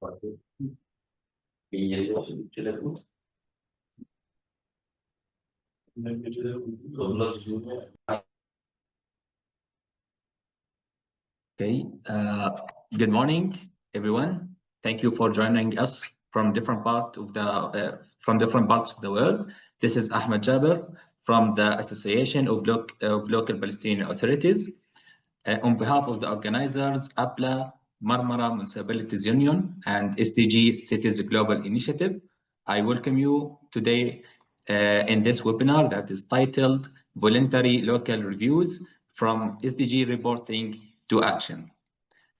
Okay, good morning, everyone. Thank you for joining us from different parts of the world. This is Ahmed Jaber from the Association of Local Palestinian Authorities. On behalf of the organizers, APLA, Marmara Municipalities Union, and SDG Cities Global Initiative, I welcome you today in this webinar that is titled Voluntary Local Reviews from SDG Reporting to Action.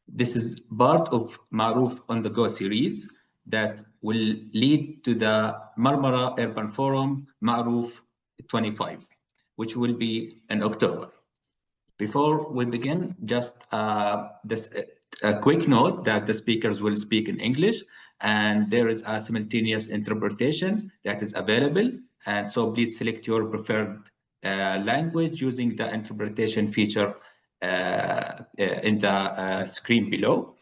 This is part of MARUF On the Go series that will lead to the Marmara Urban Forum MARUF 25, which will be in October. Before we begin, just a quick note that the speakers will speak in English and there is a simultaneous interpretation that is available. And so please select your preferred language using the interpretation feature in the screen below.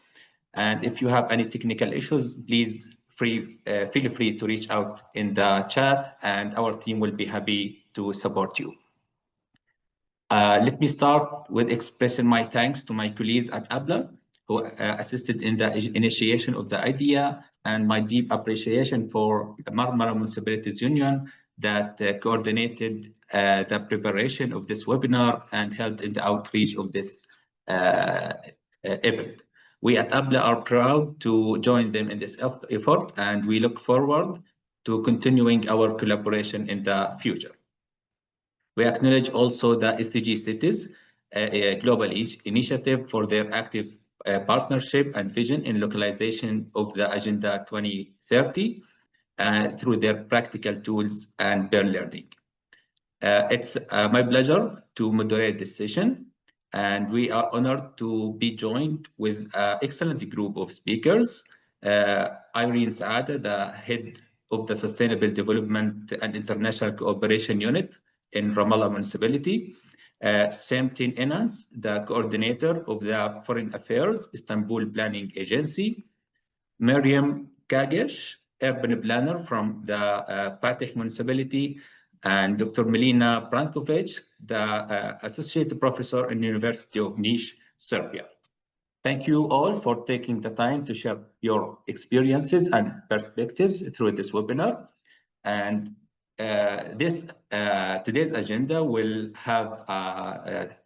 And if you have any technical issues, please feel free to reach out in the chat and our team will be happy to support you. Let me start with expressing my thanks to my colleagues at APLA who assisted in the initiation of the idea, and my deep appreciation for the Marmara Municipalities Union that coordinated the preparation of this webinar and helped in the outreach of this event. We at APLA are proud to join them in this effort, and we look forward to continuing our collaboration in the future. We acknowledge also the SDG Cities Global Initiative for their active partnership and vision in localization of the Agenda 2030 through their practical tools and peer learning. It's my pleasure to moderate this session, and we are honored to be joined with an excellent group of speakers. Iren Saadeh, the head of the Sustainable Development and International Cooperation Unit in Ramallah Municipality, Simten İnanç, the coordinator of the Foreign Affairs Istanbul Planning Agency, Meryem, Cağış, urban planner from the Fatih Municipality, and Dr. Milena Branković, the associate professor in the University of Dinić, Serbia. Thank you all for taking the time to share your experiences and perspectives through this webinar. And today's agenda will have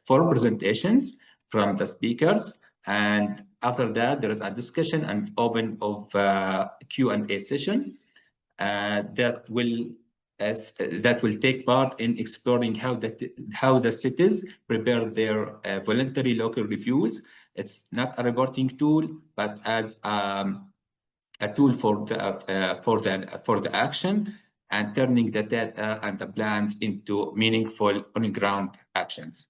4 presentations from the speakers, and after that there is a discussion and open of Q&A session that will take part in exploring how the cities prepare their voluntary local reviews. It's not a reporting tool, but as a tool for the action, and turning the data and the plans into meaningful on-ground actions.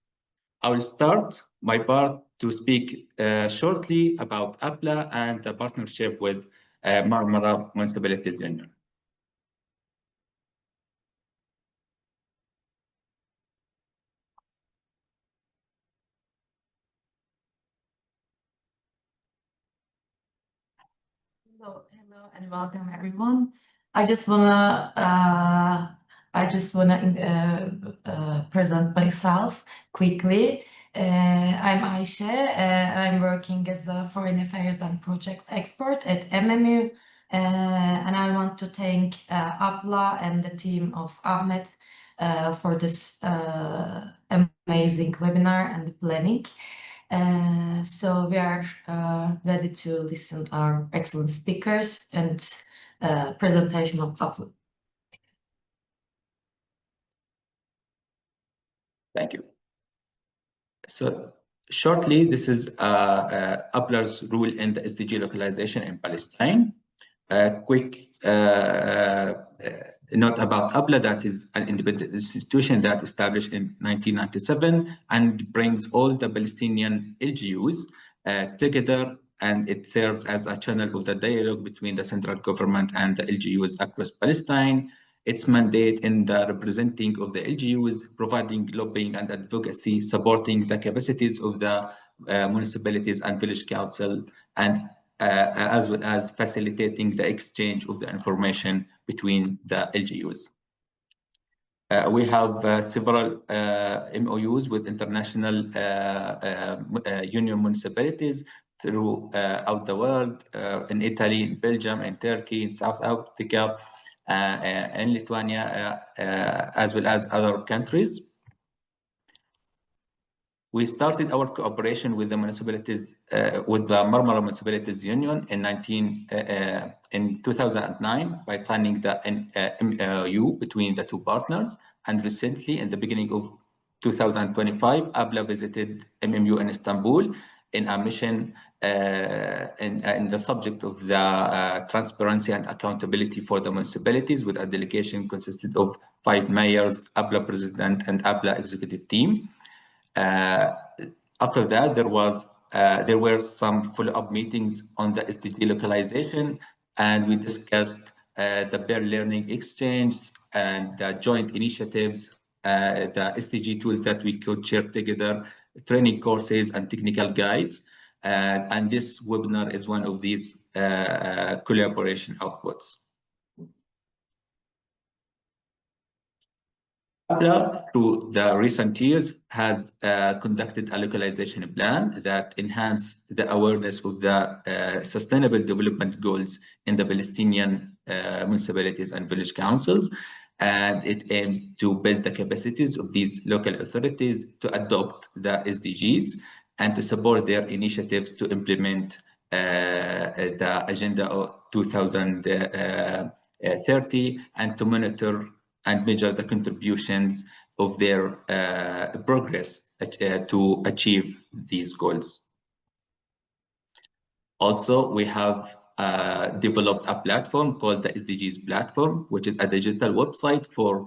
I will start my part to speak shortly about APLA and the partnership with Marmara Municipalities Union. Hello and welcome everyone. I just wanna present myself quickly. I'm Ayşe. I'm working as a Foreign Affairs and Projects expert at MMU, and I want to thank APLA and the team of Ahmed for this amazing webinar and the planning. So we are ready to listen to our excellent speakers and presentation of APLA. Thank you. So shortly, this is APLA's role in the SDG localization in Palestine. A quick note about APLA, that is an independent institution that established in 1997 and brings all the Palestinian LGUs together, and it serves as a channel of the dialogue between the central government and the LGUs across Palestine. Its mandate in the representing of the LGUs, providing lobbying and advocacy, supporting the capacities of the municipalities and village council, and as well as facilitating the exchange of the information between the LGUs. We have several MOUs with international union municipalities throughout the world, in Italy, in Belgium, in Turkey, in South Africa, in Lithuania, as well as other countries. We started our cooperation with the municipalities, with the Marmara Municipalities Union in 2009 by signing the MOU between the two partners. And recently, in the beginning of 2025, APLA visited MMU in Istanbul in a mission in the subject of the transparency and accountability for the municipalities, with a delegation consisted of 5 mayors, APLA president, and APLA executive team. After that, there were some follow-up meetings on the SDG localization, and we discussed the peer learning exchange and the joint initiatives, the SDG tools that we could share together, training courses and technical guides. And this webinar is one of these collaboration outputs. APLA, through the recent years, has conducted a localization plan that enhances the awareness of the sustainable development goals in the Palestinian municipalities and village councils, and it aims to build the capacities of these local authorities to adopt the SDGs and to support their initiatives to implement the Agenda of 2030 and to monitor and measure the contributions of their progress to achieve these goals. Also, we have developed a platform called the SDGs platform, which is a digital website for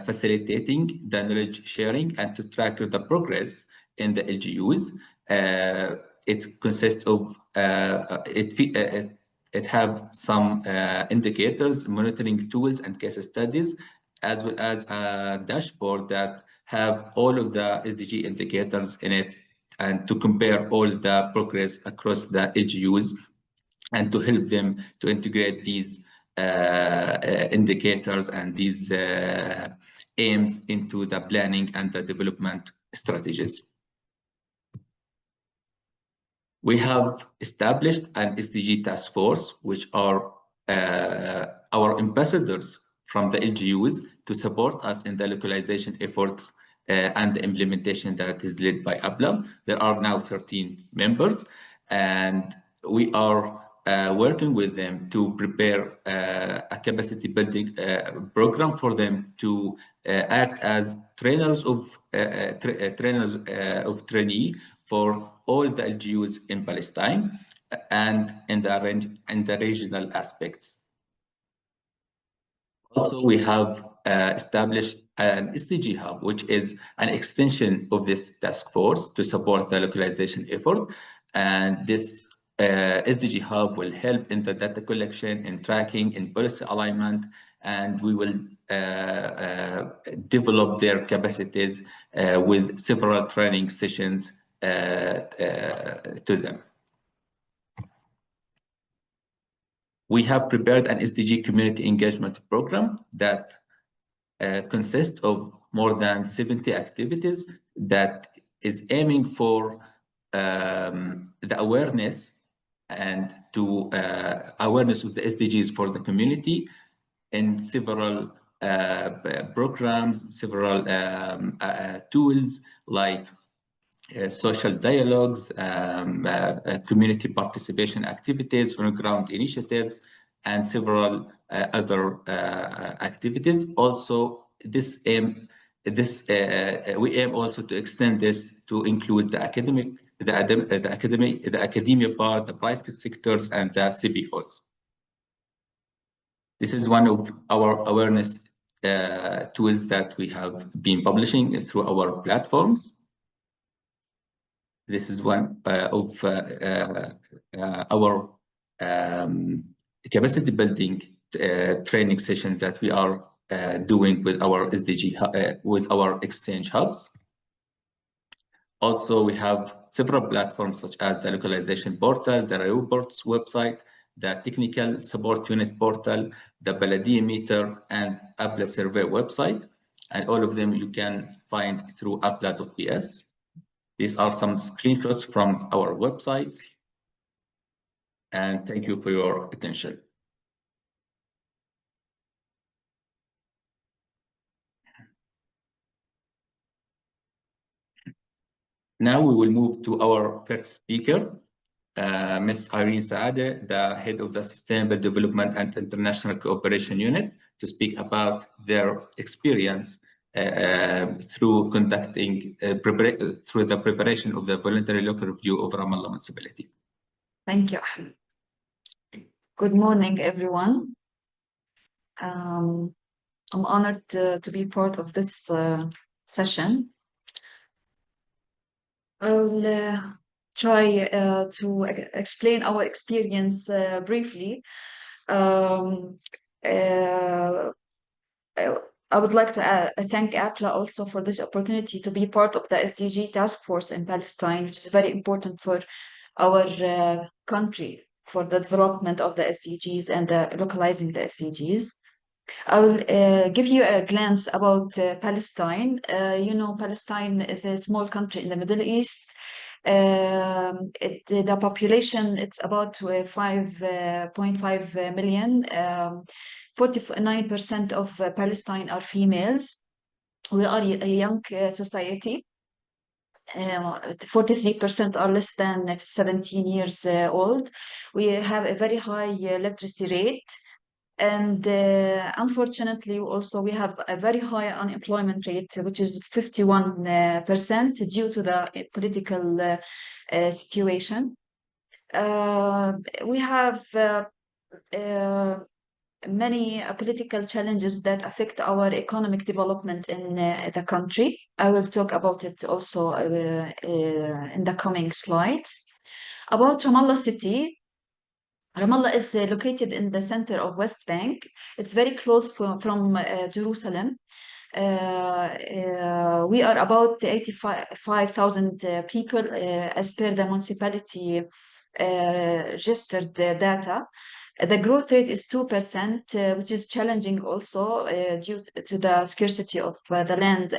facilitating the knowledge sharing and to track the progress in the LGUs. It consists of, it have some indicators, monitoring tools and case studies, as well as a dashboard that have all of the SDG indicators in it, and to compare all the progress across the LGUs and to help them to integrate these indicators and these aims into the planning and the development strategies. We have established an SDG task force, which are our ambassadors from the LGUs to support us in the localization efforts and the implementation that is led by APLA. There are now 13 members, and we are working with them to prepare a capacity building program for them to act as trainers of trainee for all the LGUs in Palestine and in the regional aspects. Also, we have established an SDG hub, which is an extension of this task force to support the localization effort. And this SDG hub will help in the data collection, in tracking, in policy alignment, and we will develop their capacities with several training sessions to them. We have prepared an SDG community engagement program that consists of more than 70 activities that is aiming for the awareness and to awareness of the SDGs for the community in several programs, several tools like social dialogues, community participation activities, on-ground initiatives, and several other activities. Also, we aim also to extend this to include the academia part, the private sectors, and the CBOs. This is one of our awareness tools that we have been publishing through our platforms. This is one of our capacity building training sessions that we are doing with our SDG, with our exchange hubs. Also, we have several platforms such as the localization portal, the reports website, the technical support unit portal, the Baladiya meter, and APLA survey website. And all of them you can find through apla.ps. These are some screenshots from our websites. And thank you for your attention. Now we will move to our first speaker, Ms. Iren Saadeh, the head of the Sustainable Development and International Cooperation Unit, to speak about their experience through conducting through the preparation of the voluntary local review of Ramallah Municipality. Thank you, Ahmed. Good morning, everyone. I'm honored to be part of this session. I'll try to explain our experience briefly. I would like to thank APLA also for this opportunity to be part of the SDG task force in Palestine, which is very important for our country, for the development of the SDGs and localizing the SDGs. I will give you a glance about Palestine. You know, Palestine is a small country in the Middle East. The population, it's about 5.5 million. 49% of Palestine are females. We are a young society. 43% are less than 17 years old. We have a very high literacy rate. And unfortunately, also, we have a very high unemployment rate, which is 51% due to the political situation. We have many political challenges that affect our economic development in the country. I will talk about it also in the coming slides. About Ramallah city, Ramallah is located in the center of West Bank. It's very close from Jerusalem. We are about 85,000 people as per the municipality registered data. The growth rate is 2%, which is challenging also due to the scarcity of the land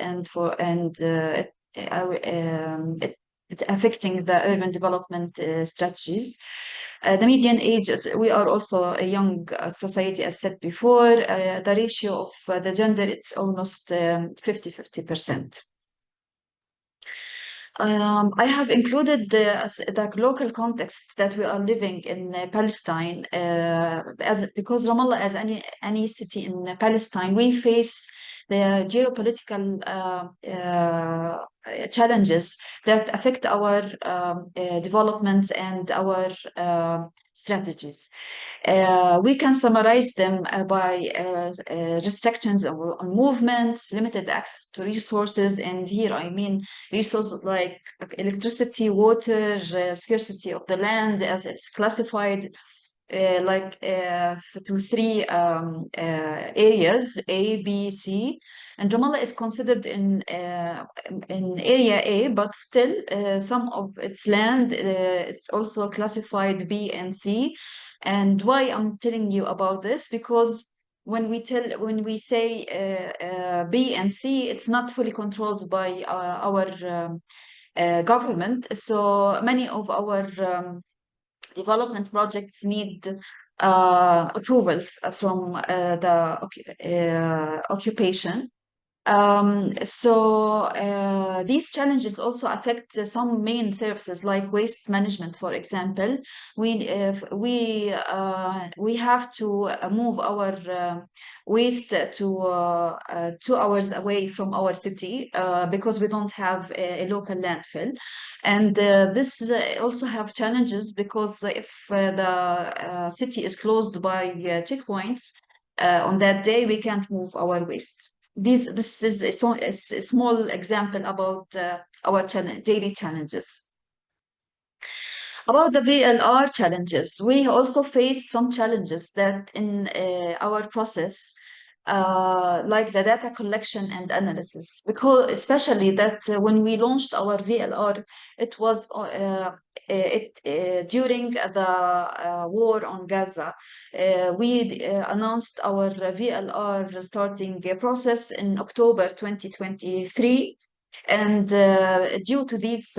it's affecting the urban development strategies. The median age, we are also a young society, as said before. The ratio of the gender, it's almost 50-50%. I have included the local context that we are living in Palestine, because Ramallah, as any city in Palestine, we face the geopolitical challenges that affect our developments and our strategies. We can summarize them by restrictions on movements, limited access to resources, and here I mean resources like electricity, water, scarcity of the land, as it's classified to three areas, A, B, C. And Ramallah is considered in area A, but still some of its land it's also classified B and C. And why I'm telling you about this? Because when we say B and C, it's not fully controlled by our government. So many of our development projects need approvals from the occupation. These challenges also affect some main services like waste management, for example. We have to move our waste to 2 hours away from our city because we don't have a local landfill. And this also have challenges because if the city is closed by checkpoints, on that day we can't move our waste. This is a small example about our daily challenges. About the VLR challenges, we also face some challenges that in our process like the data collection and analysis, because especially that when we launched our VLR, it was during the war on Gaza. We announced our VLR starting process in October 2023. And due to this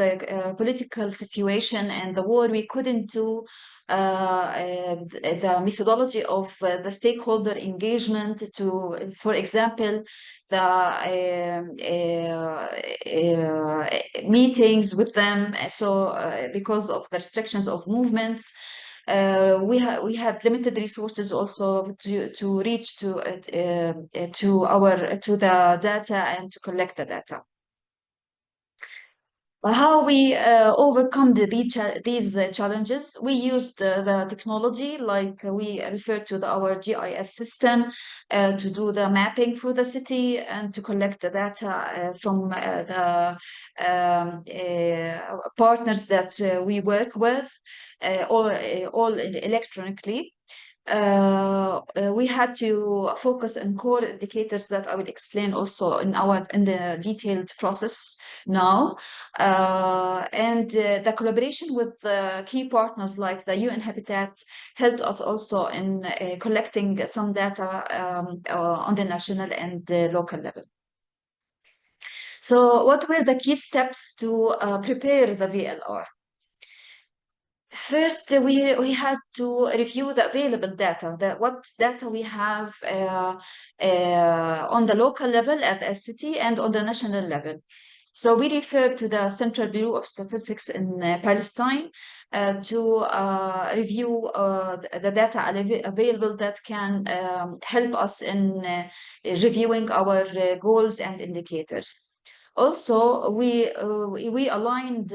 political situation and the war, we couldn't do the methodology of the stakeholder engagement to, for example, the meetings with them. So because of the restrictions of movements, we had limited resources also to reach to the data and to collect the data. How we overcome these challenges? We used the technology, like we referred to our GIS system to do the mapping for the city and to collect the data from the partners that we work with, all electronically. We had to focus on core indicators that I will explain also in the detailed process now, and the collaboration with key partners like the UN Habitat helped us also in collecting some data on the national and local level. So what were the key steps to prepare the VLR? First, we had to review the available data, what data we have on the local level at the city and on the national level. So we referred to the Central Bureau of Statistics in Palestine to review the data available that can help us in reviewing our goals and indicators. Also, we aligned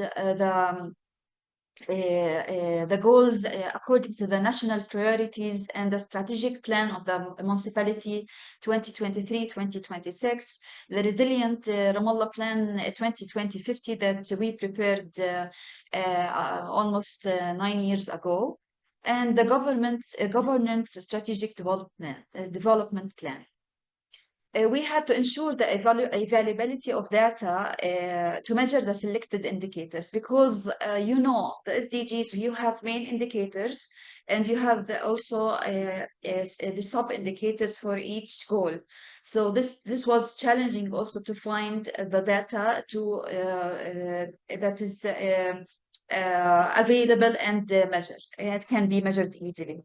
the goals according to the national priorities and the strategic plan of the municipality 2023-2026, the resilient Ramallah plan 2020-50 that we prepared almost 9 years ago, and the governance strategic development plan. We had to ensure the availability of data to measure the selected indicators, because the SDGs, you have main indicators and you have also the sub indicators for each goal. So this was challenging also to find the data that is available and measured. It can be measured easily.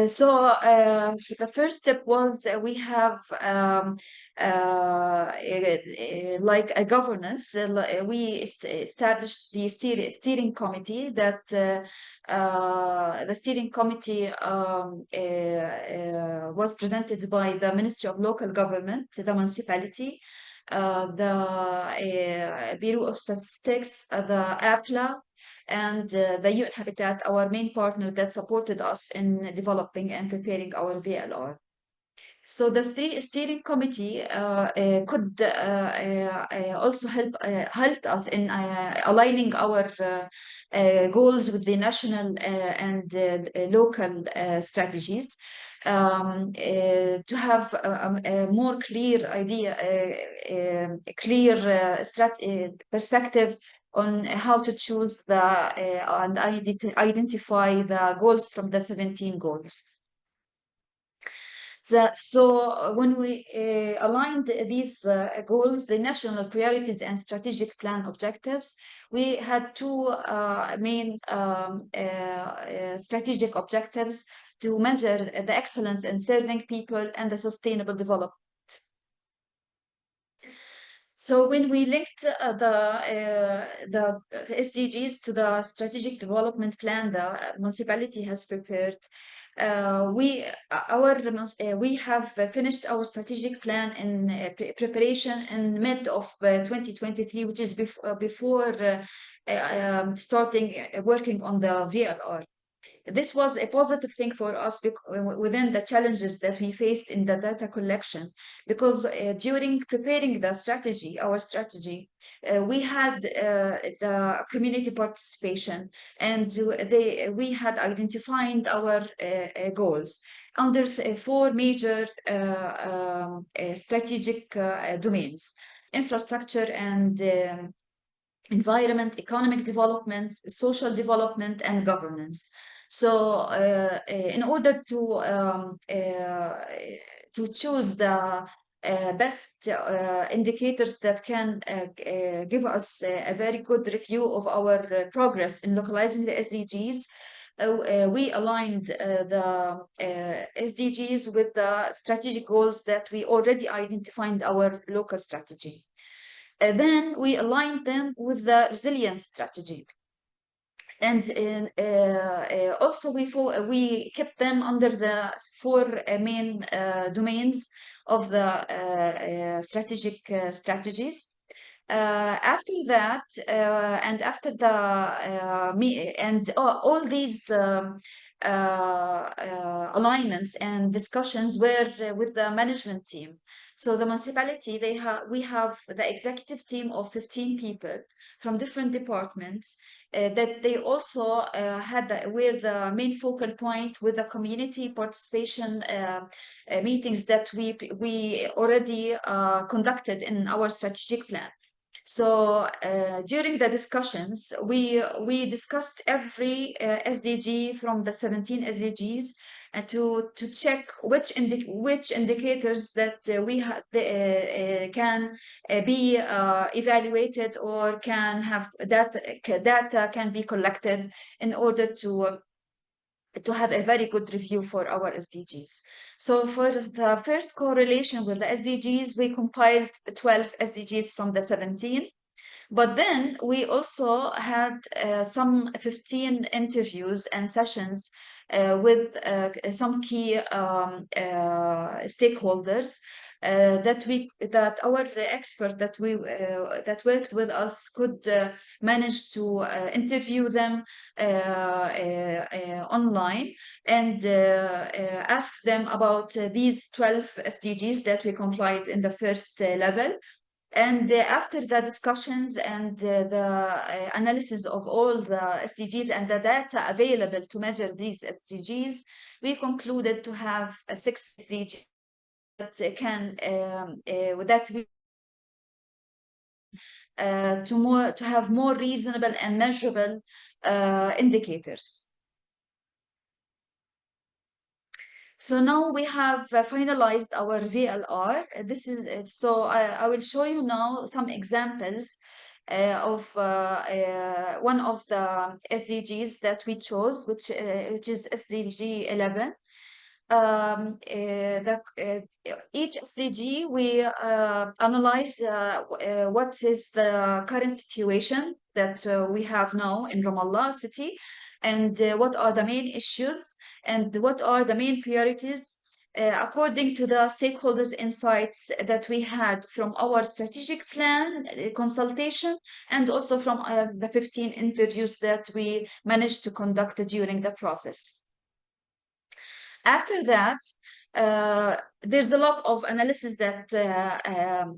So the first step was we have like a governance. We established the steering committee. That the steering committee was presented by the Ministry of Local Government, the municipality, the Bureau of Statistics, the APLA, and the UN Habitat, our main partner that supported us in developing and preparing our VLR. So the steering committee could also helped us in aligning our goals with the national and local strategies, to have a more clear idea, perspective on how to choose and identify the goals from the 17 goals. So when we aligned these goals, the national priorities and strategic plan objectives, we had two main strategic objectives to measure the excellence in serving people and the sustainable development. So when we linked the SDGs to the strategic development plan the municipality has prepared, we have finished our strategic plan in preparation in mid of 2023, which is before starting working on the VLR. This was a positive thing for us within the challenges that we faced in the data collection, because during preparing the strategy, our strategy, we had the community participation, and we had identified our goals under 4 major strategic domains: infrastructure and environment, economic development, social development, and governance. So in order to choose the best indicators that can give us a very good review of our progress in localizing the SDGs, we aligned the SDGs with the strategic goals that we already identified in our local strategy. Then we aligned them with the resilience strategy. And also we kept them under the 4 main domains of the strategic strategies. After that, and after the all these alignments and discussions were with the management team. So the municipality, we have the executive team of 15 people from different departments that they also were the main focal point with the community participation meetings that we already conducted in our strategic plan. So during the discussions, we discussed every SDG from the 17 SDGs, and to check which indicators that can be evaluated or can have data can be collected in order to have a very good review for our SDGs. So for the first correlation with the SDGs, we compiled 12 SDGs from the 17. But then we also had some 15 interviews and sessions with some key stakeholders that our expert that worked with us could manage to interview them online and ask them about these 12 SDGs that we complied in the first level. And after the discussions and the analysis of all the SDGs and the data available to measure these SDGs, we concluded to have a 6 SDGs that can to have more reasonable and measurable indicators. So now we have finalized our VLR. This is so I will show you now some examples of one of the SDGs that we chose, which is SDG 11. Each SDG we analyze what is the current situation that we have now in Ramallah city, and what are the main issues and what are the main priorities according to the stakeholders' insights that we had from our strategic plan consultation, and also from the 15 interviews that we managed to conduct during the process. After that, there's a lot of analysis that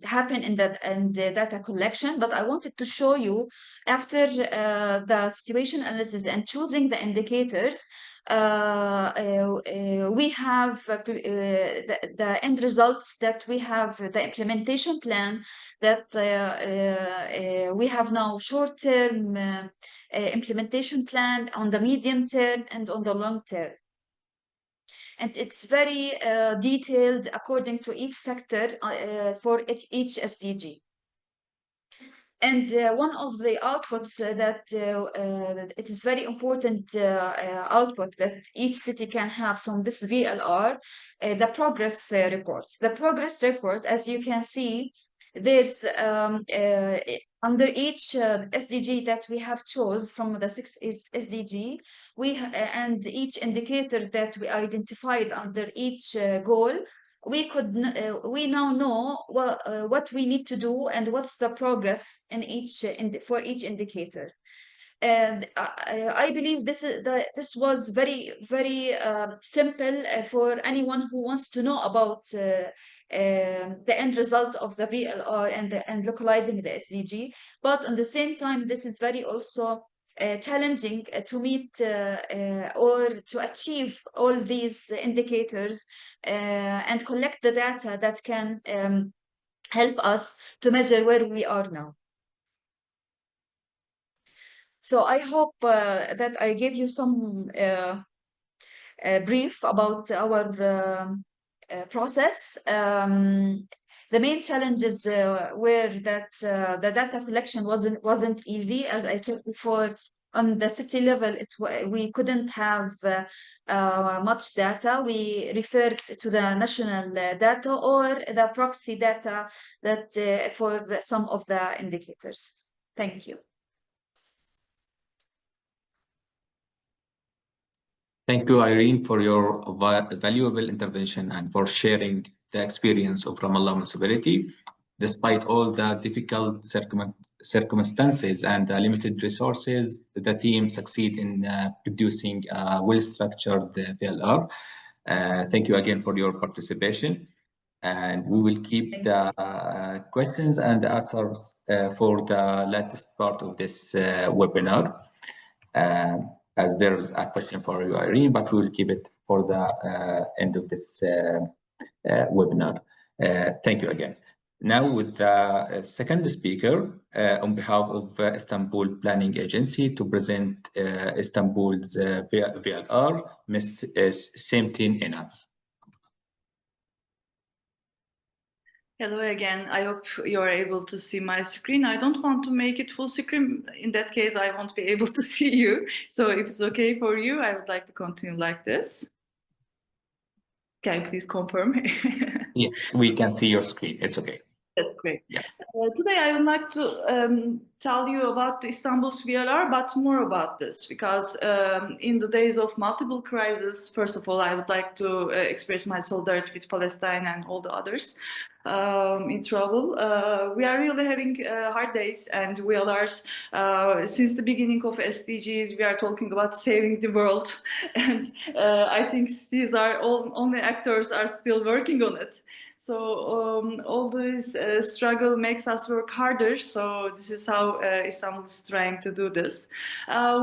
happen in the data collection, but I wanted to show you after the situation analysis and choosing the indicators, we have the end results that we have the implementation plan that we have now short-term implementation plan, on the medium term, and on the long term. And it's very detailed according to each sector for each SDG. And one of the outputs that it is very important output that each city can have from this VLR, the progress report. The progress report, as you can see, there's under each SDG that we have chose from the 6 SDG, and each indicator that we identified under each goal, we now know what we need to do and what's the progress in each for each indicator. And I believe this was very, very simple for anyone who wants to know about the end result of the VLR and localizing the SDG. But at the same time, this is very also challenging to meet or to achieve all these indicators and collect the data that can help us to measure where we are now. So I hope that I gave you some brief about our process. The main challenges were that the data collection wasn't easy. As I said before, on the city level, we couldn't have much data. We referred to the national data or the proxy data that for some of the indicators. Thank you. Thank you, Irene, for your valuable intervention and for sharing the experience of Ramallah Municipality. Despite all the difficult circumstances and the limited resources, the team succeed in producing a well-structured VLR. Thank you again for your participation. And we will keep the questions and answers for the latest part of this webinar. As there's a question for you, Irene, but we will keep it for the end of this webinar. Thank you again. Now with the second speaker on behalf of Istanbul Planning Agency to present Istanbul's VLR, Ms. Simten İnanç. Hello again. I hope you are able to see my screen. I don't want to make it full screen. In that case, I won't be able to see you. So if it's okay for you, I would like to continue like this. Can you please confirm? Yes, we can see your screen. It's okay. That's great. Yeah. Today I would like to tell you about Istanbul's VLR, but more about this, because in the days of multiple crises, first of all, I would like to express my solidarity with Palestine and all the others in trouble. We are really having hard days, and VLRs, since the beginning of SDGs, we are talking about saving the world, and I think these are only actors are still working on it. So all this struggle makes us work harder. So this is how Istanbul is trying to do this.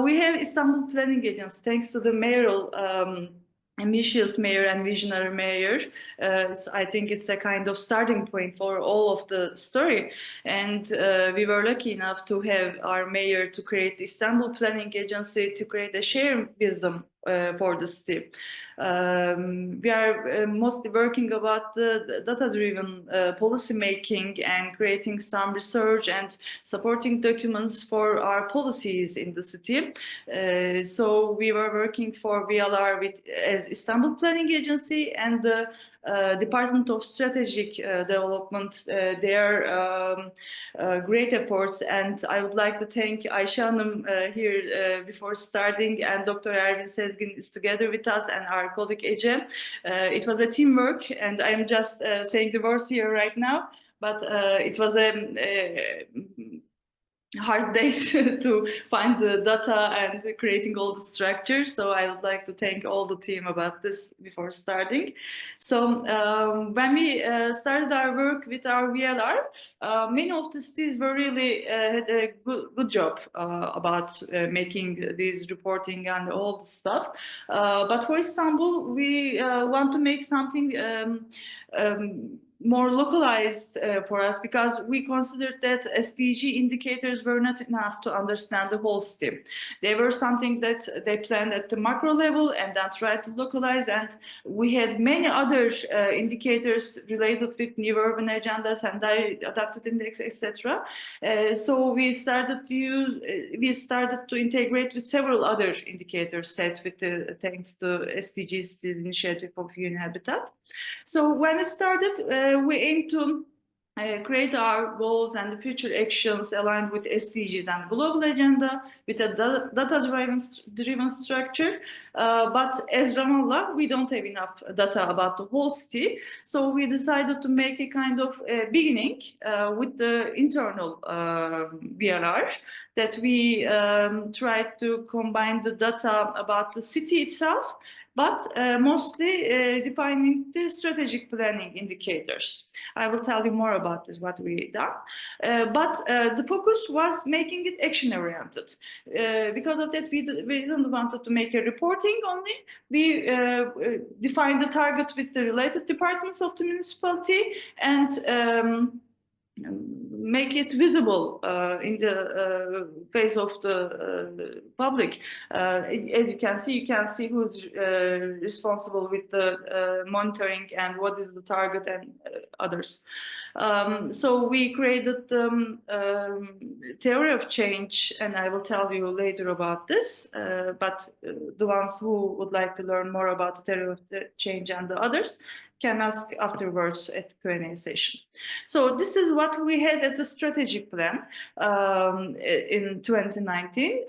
We have Istanbul Planning Agency, thanks to the mayoral ambitious mayor and visionary mayor. I think it's a kind of starting point for all of the story. And we were lucky enough to have our mayor to create the Istanbul Planning Agency to create a shared wisdom for the city. We are mostly working about the data-driven policy making and creating some research and supporting documents for our policies in the city. So we were working for VLR as Istanbul Planning Agency and the Department of Strategic Development, their great efforts. And I would like to thank Ayşe Hanım here before starting, and Dr. Ervin Sezgin is together with us, and our colleague Ece. It was a teamwork, and I'm just saying the words here right now, but it was a hard days to find the data and creating all the structures. So I would like to thank all the team about this before starting. So when we started our work with our VLR, many of the cities were really had a good job about making these reporting and all the stuff. But for Istanbul, we want to make something more localized for us, because we considered that SDG indicators were not enough to understand the whole city. They were something that they planned at the macro level and then tried to localize, and we had many other indicators related with new urban agendas and adapted index, etc. So we started to integrate with several other indicators set with thanks to SDG Cities Initiative of UN Habitat. So when we started, we aim to create our goals and the future actions aligned with SDGs and global agenda with a data-driven structure. But as Ramallah, we don't have enough data about the whole city. So we decided to make a kind of beginning with the internal VLR that we tried to combine the data about the city itself, but mostly defining the strategic planning indicators. I will tell you more about this, what we done. But the focus was making it action-oriented. Because of that, we didn't want to make a reporting only. We defined the target with the related departments of the municipality and make it visible in the face of the public. As you can see who's responsible with the monitoring and what is the target and others. So we created the theory of change, and I will tell you later about this, but the ones who would like to learn more about the theory of the change and the others can ask afterwards at the Q&A session. So this is what we had at the strategic plan in 2019.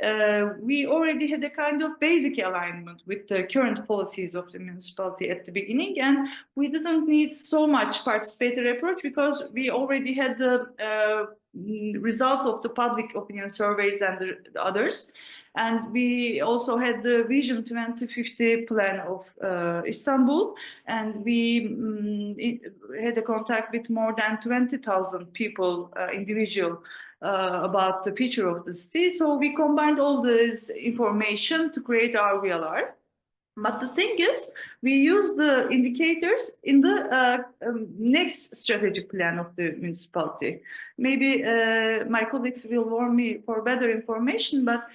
We already had a kind of basic alignment with the current policies of the municipality at the beginning, and we didn't need so much participatory approach because we already had the results of the public opinion surveys and the others. And we also had the Vision 2050 plan of Istanbul, and we had a contact with more than 20,000 people, individual, about the future of the city. So we combined all this information to create our VLR. But the thing is, we use the indicators in the next strategic plan of the municipality. Maybe my colleagues will warn me for better information, but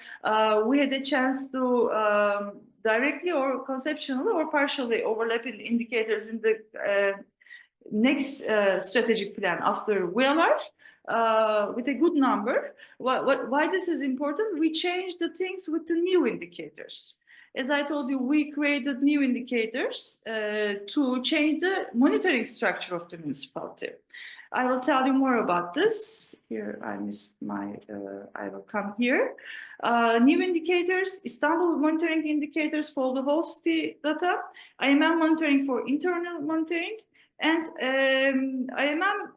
we had a chance to directly or conceptually or partially overlapping indicators in the next strategic plan after VLR. With a good number. Why this is important? We changed the things with the new indicators. As I told you, we created new indicators to change the monitoring structure of the municipality. I will tell you more about this. Here, I missed my, I will come here. New indicators, Istanbul monitoring indicators for the whole city data, IMM monitoring for internal monitoring, and IMM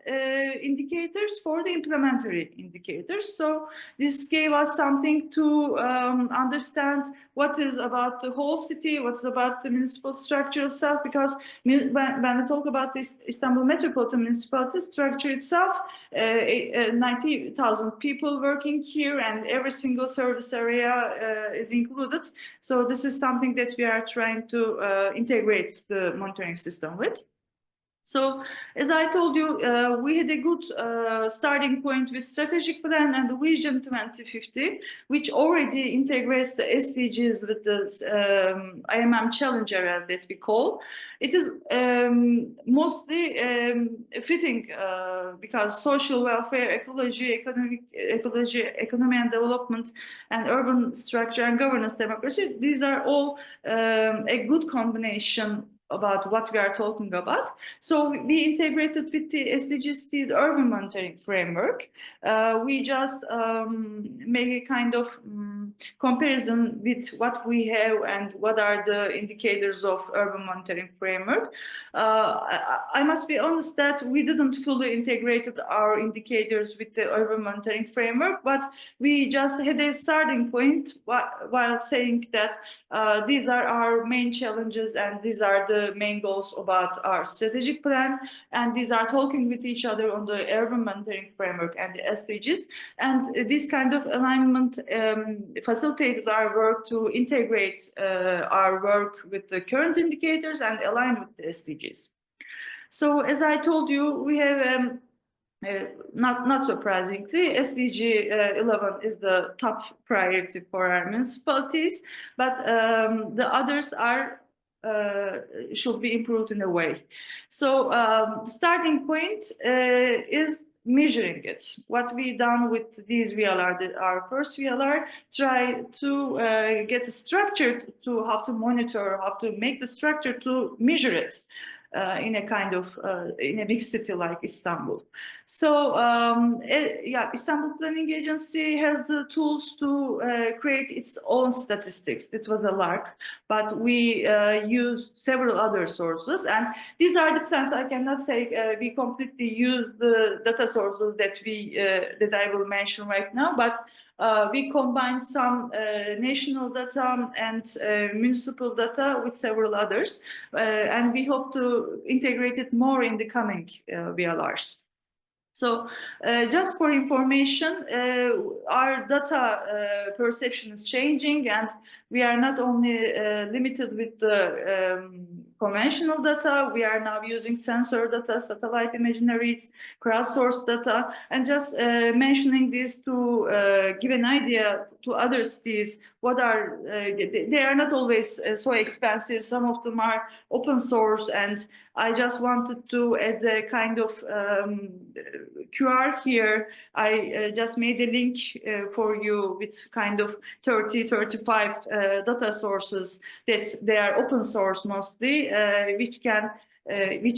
indicators for the implementary indicators. So this gave us something to understand what is about the whole city, what's about the municipal structure itself, because when we talk about this Istanbul Metropolitan Municipality structure itself, 90,000 people working here and every single service area is included. So this is something that we are trying to integrate the monitoring system with. So, as I told you, we had a good starting point with strategic plan and the Vision 2050, which already integrates the SDGs with the IMM challenge areas that we call. It is mostly fitting because social welfare, ecology, economy and development, and urban structure and governance democracy, these are all a good combination about what we are talking about. So we integrated with the SDG Cities Urban Monitoring Framework. We just make a kind of comparison with what we have and what are the indicators of Urban Monitoring Framework. I must be honest that we didn't fully integrated our indicators with the Urban Monitoring Framework, but we just had a starting point while saying that these are our main challenges and these are the main goals about our strategic plan, and these are talking with each other on the Urban Monitoring Framework and the SDGs, and this kind of alignment facilitates our work to integrate our work with the current indicators and align with the SDGs. So as I told you, we have not surprisingly, SDG 11 is the top priority for our municipalities, but the others are should be improved in a way. So starting point is measuring it. What we done with these VLR, our first VLR, try to get a structure to how to monitor, how to make the structure to measure it. in a kind of in a big city like Istanbul. So yeah, Istanbul Planning Agency has the tools to create its own statistics. This was a lark, but we used several other sources, and these are the plans. I cannot say we completely use the data sources that that I will mention right now, but we combined some national data and municipal data with several others, and we hope to integrate it more in the coming VLRs. So just for information, our data perception is changing, and we are not only limited with the conventional data, we are now using sensor data, satellite imaginaries, crowdsourced data, and just mentioning this to give an idea to other cities what are, they are not always so expensive, some of them are open source, and I just wanted to add a kind of QR here. I just made a link for you with kind of 35 data sources that they are open source mostly, which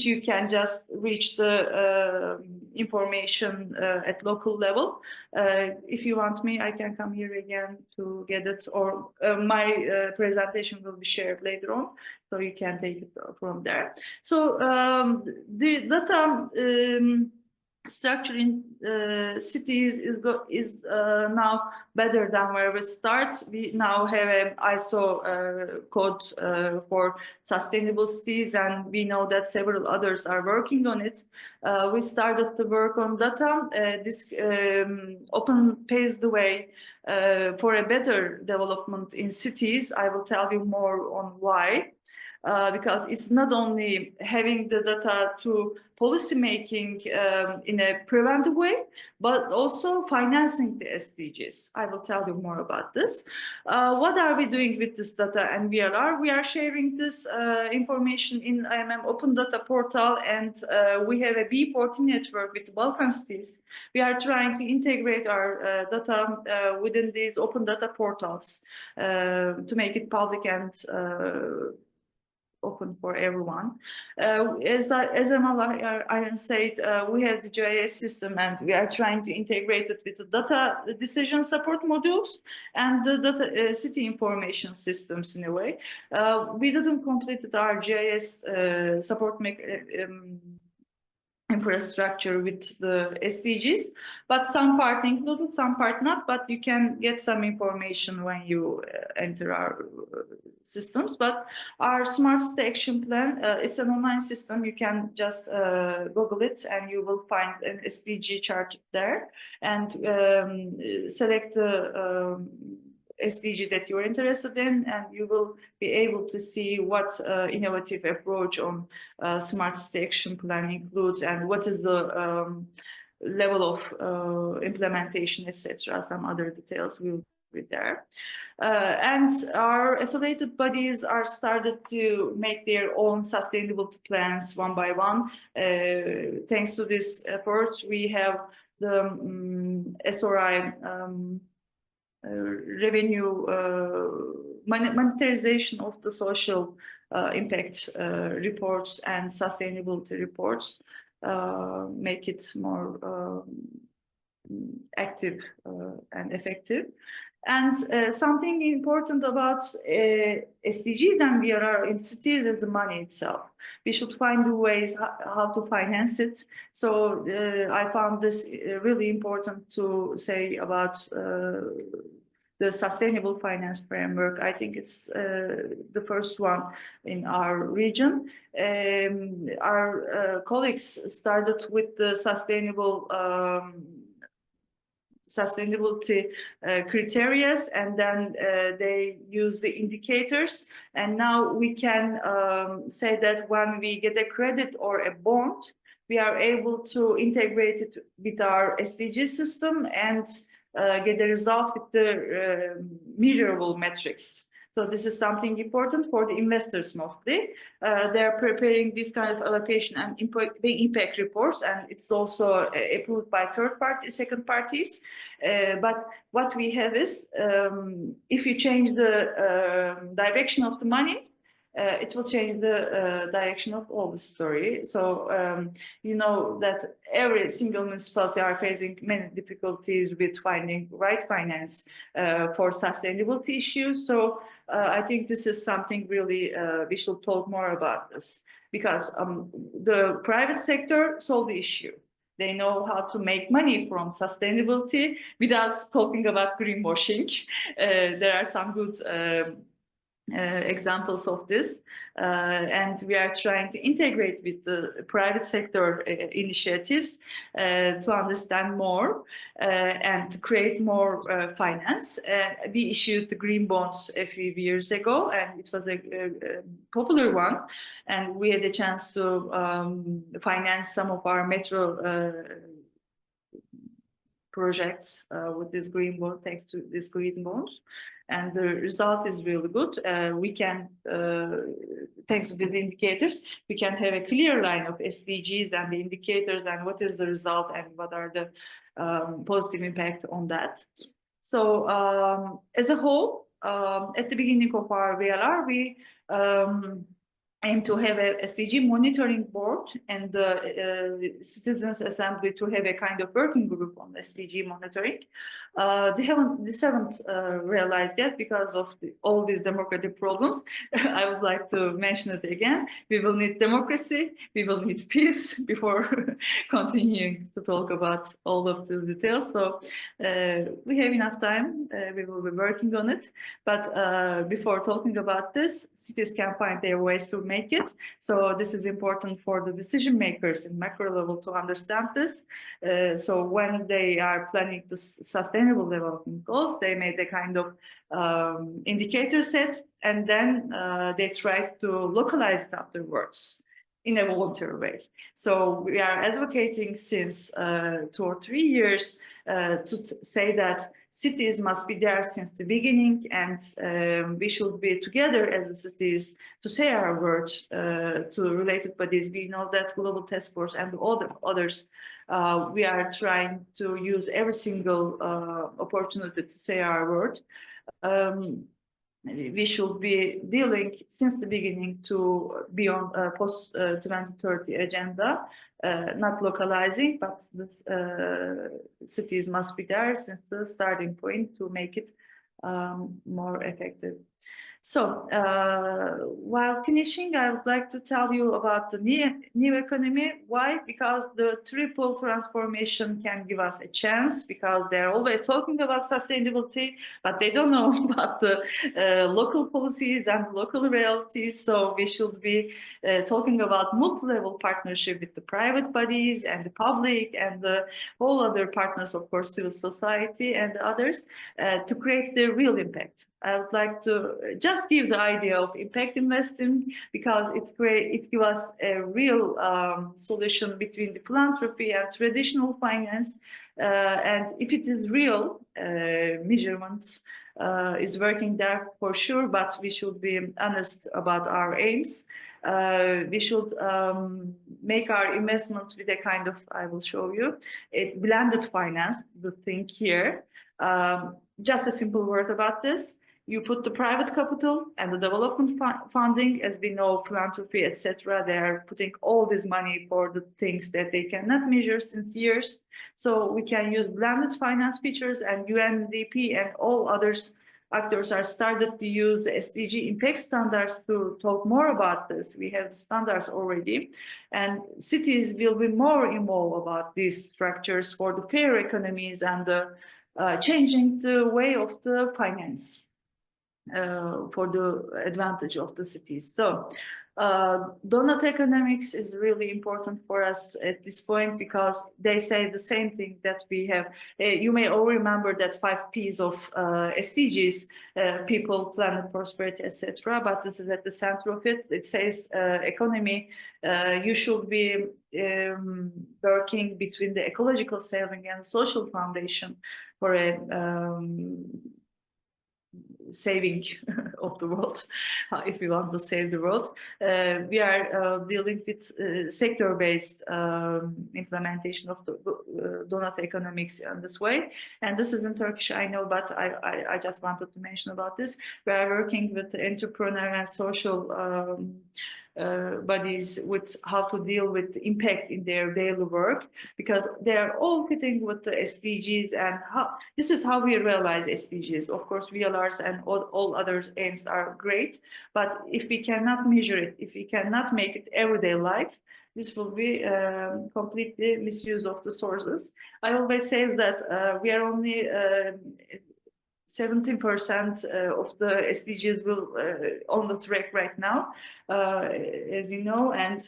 you can just reach the information at local level. If you want me, I can come here again to get it, or my presentation will be shared later on, so you can take it from there. So the data structure in cities is now better than where we start. We now have an ISO code for sustainable cities, and we know that several others are working on it. We started to work on data. This paves the way for a better development in cities. I will tell you more on why. Because it's not only having the data to policy making in a preventive way, but also financing the SDGs. I will tell you more about this. What are we doing with this data and VLR? We are sharing this information in IMM Open Data Portal, and we have a B14 network with Balkan cities. We are trying to integrate our data within these open data portals to make it public and open for everyone. As Ramallah Iren said, we have the GIS system, and we are trying to integrate it with the data decision support modules and the data city information systems in a way. We didn't complete our GIS support infrastructure with the SDGs, but some part included, some part not, but you can get some information when you enter our systems. But our Smart City Action Plan, it's an online system. You can just Google it and you will find an SDG chart there, and select the SDG that you're interested in, and you will be able to see what innovative approach on Smart City Action Plan includes, and what is the level of implementation, etc. Some other details will be there. And our affiliated bodies are started to make their own sustainability plans one by one. Thanks to this effort, we have the SRI revenue monetization of the social impact reports and sustainability reports, make it more active and effective. And something important about SDGs and VLR in cities is the money itself. We should find the ways how to finance it. So I found this really important to say about the sustainable finance framework. I think it's the first one in our region. Our colleagues started with the sustainability criteria, and then they use the indicators, and now we can say that when we get a credit or a bond, we are able to integrate it with our SDG system and get a result with the measurable metrics. So this is something important for the investors mostly. They're preparing this kind of allocation and impact reports, and it's also approved by second parties. But what we have is, if you change the direction of the money, it will change the direction of all the story. So you know that every single municipality are facing many difficulties with finding right finance for sustainability issues. So I think this is something really we should talk more about this, because the private sector solved the issue. They know how to make money from sustainability without talking about greenwashing. There are some good examples of this, and we are trying to integrate with the private sector initiatives to understand more and to create more finance. We issued the green bonds a few years ago, and it was a popular one, and we had a chance to finance some of our metro projects with this green bond, thanks to these green bonds, and the result is really good. We can, thanks to these indicators, we can have a clear line of SDGs and the indicators and what is the result and what are the positive impact on that. So as a whole, at the beginning of our VLR, we aim to have a SDG monitoring board and the Citizens Assembly to have a kind of working group on SDG monitoring. They haven't realized yet because of all these democratic problems. I would like to mention it again. We will need democracy, we will need peace before continuing to talk about all of the details. So we have enough time, we will be working on it. But before talking about this, cities can find their ways to make it. So this is important for the decision makers in macro level to understand this. So when they are planning the sustainable development goals, they made a kind of indicator set, and then they try to localize it afterwards in a voluntary way. So we are advocating since 2 or 3 years to say that cities must be there since the beginning, and we should be together as the cities to say our word to related bodies. We know that Global Task Force and all the others, we are trying to use every single opportunity to say our word. We should be dealing since the beginning to be on post 2030 agenda, not localizing, but this, cities must be there since the starting point to make it more effective. So while finishing, I would like to tell you about the new economy. Why? Because the triple transformation can give us a chance, because they're always talking about sustainability, but they don't know about the local policies and local realities. So we should be talking about multi-level partnership with the private bodies and the public and the whole other partners, of course, civil society and others, to create the real impact. I would like to just give the idea of impact investing, because it's great. It gives us a real solution between the philanthropy and traditional finance. And if it is real, measurement is working there for sure, but we should be honest about our aims. We should make our investment with a kind of, I will show you, a blended finance, the thing here. Just a simple word about this. You put the private capital and the development funding, as we know, philanthropy, etc. They are putting all this money for the things that they cannot measure since years. So we can use blended finance features, and UNDP and all others actors are started to use the SDG impact standards to talk more about this. We have standards already, and cities will be more involved about these structures for the fair economies and the changing the way of the finance. For the advantage of the cities. So donut economics is really important for us at this point, because they say the same thing that we have. You may all remember that 5 Ps of SDGs, people, planet, prosperity, etc. But this is at the center of it. It says economy, you should be working between the ecological saving and social foundation for a saving of the world, if we want to save the world. We are dealing with sector-based implementation of the donut economics in this way. And this is in Turkish, I know, but I just wanted to mention about this. We are working with the entrepreneur and social bodies with how to deal with the impact in their daily work, because they are all fitting with the SDGs, and this is how we realize SDGs. Of course, VLRs and all other aims are great, but if we cannot measure it, if we cannot make it everyday life, this will be completely misuse of the sources. I always say that we are only 17% of the SDGs will on the track right now, as you know, and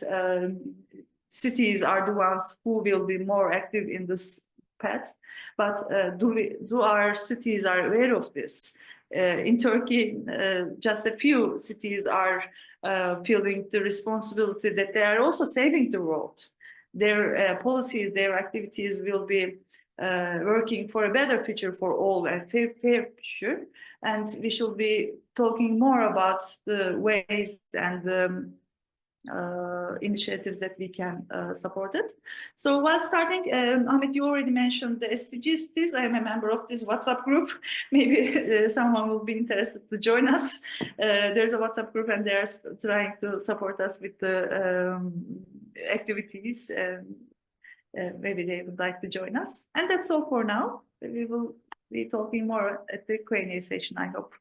cities are the ones who will be more active in this path. But do our cities are aware of this? In Turkey, just a few cities are feeling the responsibility that they are also saving the world. Their policies, their activities will be working for a better future for all and fair future. And we should be talking more about the ways and the initiatives that we can support it. So while starting, Ahmet, you already mentioned the SDG Cities. I am a member of this WhatsApp group. Maybe someone will be interested to join us. There's a WhatsApp group and they're trying to support us with the activities. Maybe they would like to join us. And that's all for now. We will be talking more at the Q&A session, I hope.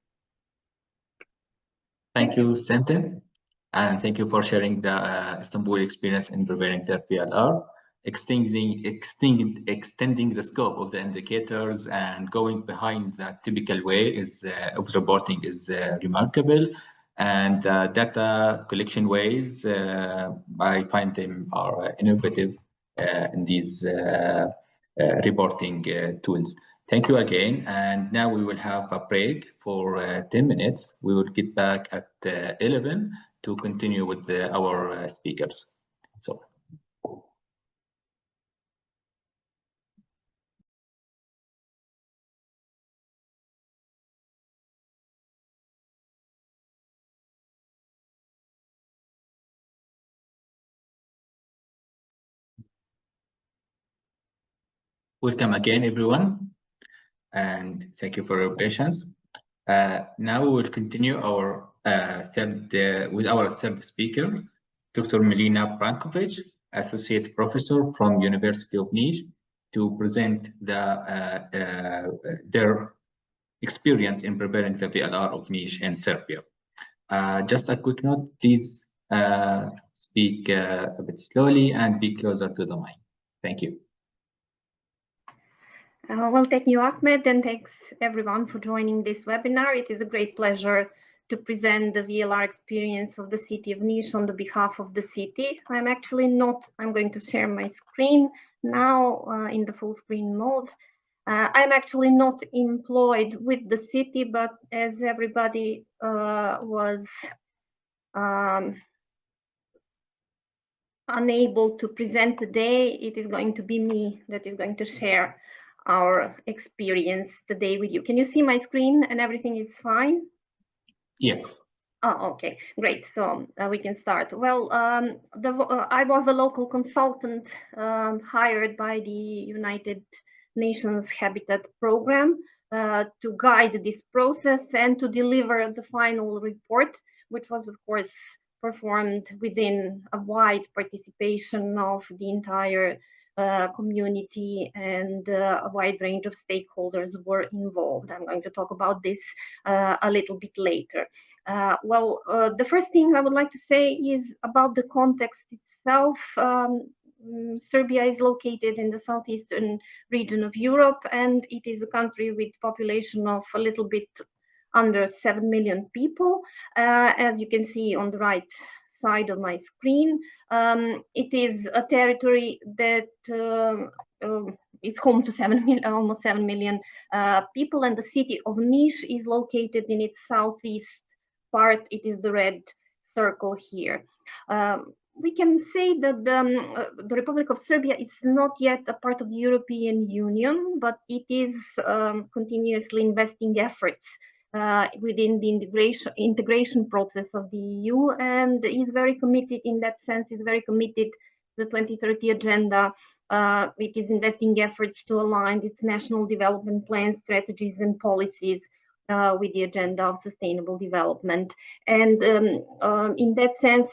Thank you, Simten. And thank you for sharing the Istanbul experience in preparing the VLR, extending the scope of the indicators and going behind the typical way of reporting is remarkable. And data collection ways, I find them are innovative in these reporting tools. Thank you again. And now we will have a break for 10 minutes. We will get back at 11 to continue with our speakers. So. Welcome again, everyone, and thank you for your patience. Now we will continue our with our third speaker, Dr. Milena Branković, Associate Professor from University of Niš, to present their experience in preparing the VLR of Niš in Serbia. Just a quick note, please speak a bit slowly and be closer to the mic. Thank you. Well, thank you, Ahmed, and thanks everyone for joining this webinar. It is a great pleasure to present the VLR experience of the city of Niš on the behalf of the city. I'm going to share my screen now in the full screen mode. I'm actually not employed with the city, but as everybody was unable to present today, it is going to be me that is going to share our experience today with you. Can you see my screen and everything is fine? Yes. Oh, okay, great. So we can start. Well, I was a local consultant hired by the United Nations Habitat Program to guide this process and to deliver the final report, which was, of course, performed within a wide participation of the entire community, and a wide range of stakeholders were involved. I'm going to talk about this a little bit later. The first thing I would like to say is about the context itself. Serbia is located in the southeastern region of Europe, and it is a country with a population of a little bit under 7 million people. As you can see on the right side of my screen, it is a territory that is home to almost 7 million people, and the city of Niš is located in its southeast part. It is the red circle here. We can say that the Republic of Serbia is not yet a part of the European Union, but it is continuously investing efforts within the integration process of the EU, and is very committed in that sense, is very committed to the 2030 agenda. It is investing efforts to align its national development plans, strategies, and policies with the agenda of sustainable development. And in that sense,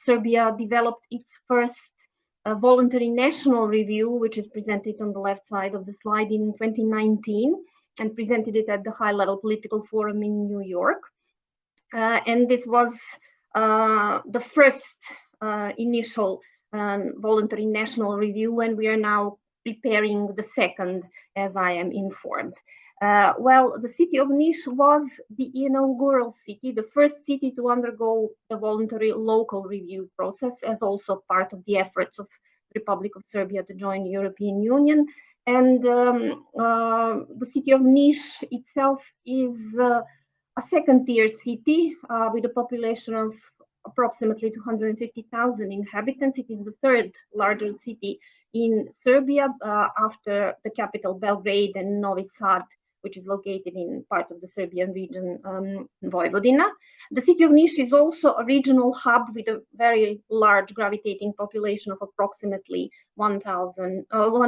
Serbia developed its first voluntary national review, which is presented on the left side of the slide, in 2019, and presented it at the high-level political forum in New York. And this was the first initial voluntary national review, and we are now preparing the second, as I am informed. Well, the city of Niš was the inaugural city, the first city to undergo the voluntary local review process, as also part of the efforts of the Republic of Serbia to join the European Union. And the city of Niš itself is a second-tier city with a population of approximately 250,000 inhabitants. It is the third largest city in Serbia after the capital Belgrade and Novi Sad, which is located in part of the Serbian region, Vojvodina. The city of Niš is also a regional hub with a very large gravitating population of approximately 1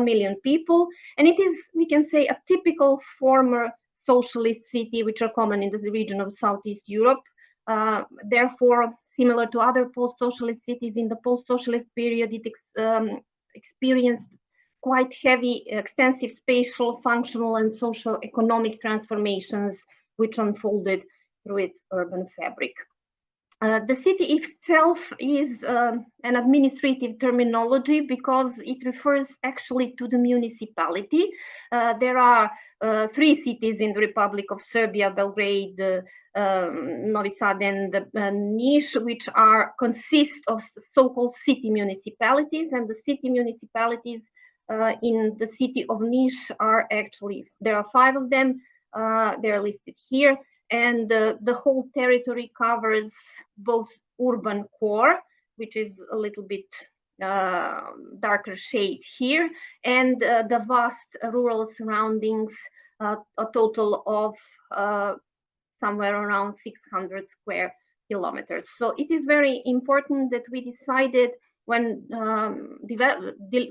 million people. And it is, we can say, a typical former socialist city, which are common in the region of Southeast Europe. Therefore, similar to other post-socialist cities in the post-socialist period, it experienced quite heavy, extensive spatial, functional, and socio-economic transformations, which unfolded through its urban fabric. The city itself is an administrative terminology because it refers actually to the municipality. There are 3 cities in the Republic of Serbia, Belgrade, Novi Sad, and Niš, which consist of so-called city municipalities, and the city municipalities in the city of Niš are actually, there are 5 of them, they're listed here, and the whole territory covers both urban core, which is a little bit darker shade here, and the vast rural surroundings, a total of somewhere around 600 square kilometers. So it is very important that we decided, when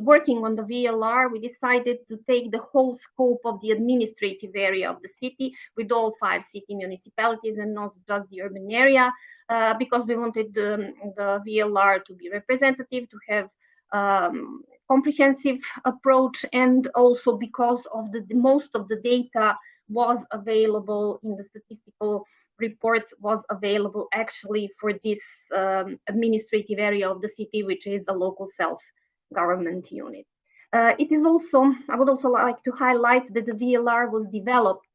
working on the VLR, we decided to take the whole scope of the administrative area of the city with all 5 city municipalities and not just the urban area, because we wanted the VLR to be representative, to have comprehensive approach, and also because of most of the data was available in the statistical reports, was available actually for this administrative area of the city, which is a local self-government unit. It is also, I would also like to highlight that the VLR was developed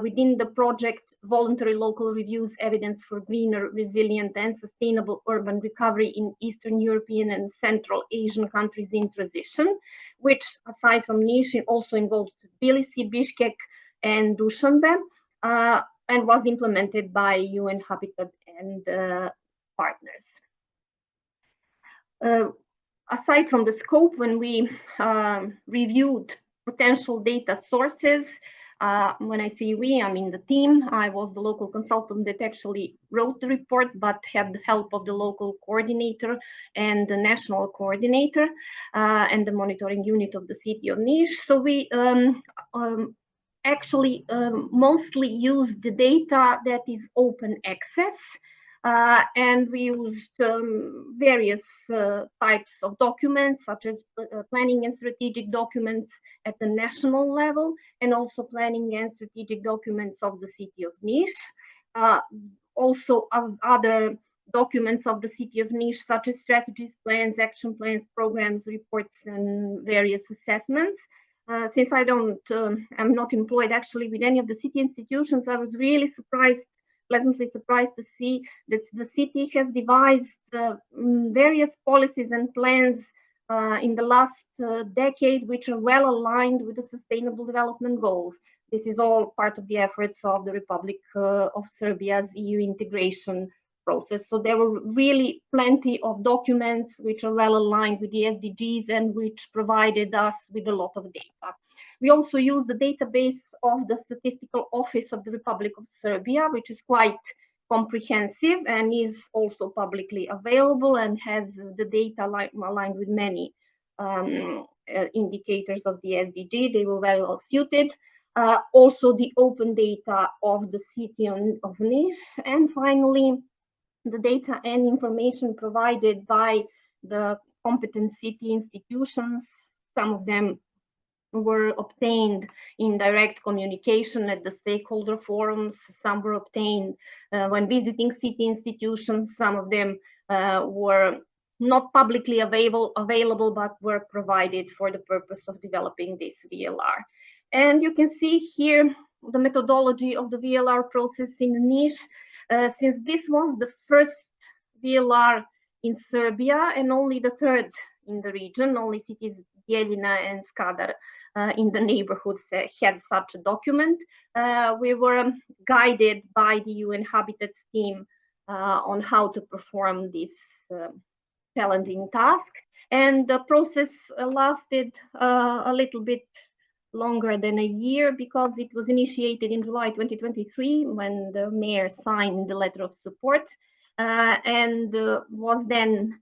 within the project Voluntary Local Reviews Evidence for Greener, Resilient and Sustainable Urban Recovery in Eastern European and Central Asian countries in transition, which, aside from Niš, also involved Tbilisi, Bishkek, and Dushanbe, and was implemented by UN Habitat and partners. Aside from the scope, when we reviewed potential data sources, when I say we, I mean the team. I was the local consultant that actually wrote the report, but had the help of the local coordinator and the national coordinator and the monitoring unit of the city of Niš. So we actually mostly use the data that is open access, and we used various types of documents, such as planning and strategic documents at the national level, and also planning and strategic documents of the city of Niš. Also other documents of the city of Niš, such as strategies, plans, action plans, programs, reports, and various assessments. Since I'm not employed actually with any of the city institutions, I was really pleasantly surprised to see that the city has devised various policies and plans in the last decade, which are well aligned with the Sustainable Development Goals. This is all part of the efforts of the Republic of Serbia's EU integration process. So there were really plenty of documents which are well aligned with the SDGs and which provided us with a lot of data. We also use the database of the Statistical Office of the Republic of Serbia, which is quite comprehensive and is also publicly available and has the data aligned with many indicators of the SDG. They were very well suited. Also the open data of the city of Niš, and finally the data and information provided by the competent city institutions. Some of them were obtained in direct communication at the stakeholder forums. Some were obtained when visiting city institutions. Some of them were not publicly available, but were provided for the purpose of developing this VLR. And you can see here the methodology of the VLR process in Niš. Since this was the first VLR in Serbia and only the third in the region, only cities Bijeljina and Skadar in the neighborhoods had such a document. We were guided by the UN Habitat team on how to perform this challenging task. And the process lasted a little bit longer than a year, because it was initiated in July 2023 when the mayor signed the letter of support, and was then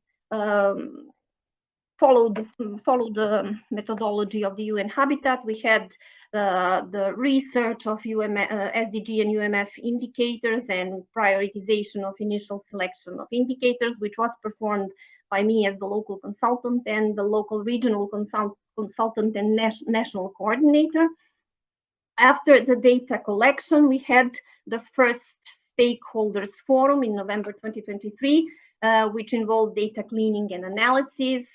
followed the methodology of the UN Habitat. We had the research of SDG and UMF indicators and prioritization of initial selection of indicators, which was performed by me as the local consultant and the local regional consultant and national coordinator. After the data collection, we had the first stakeholders forum in November 2023, which involved data cleaning and analysis.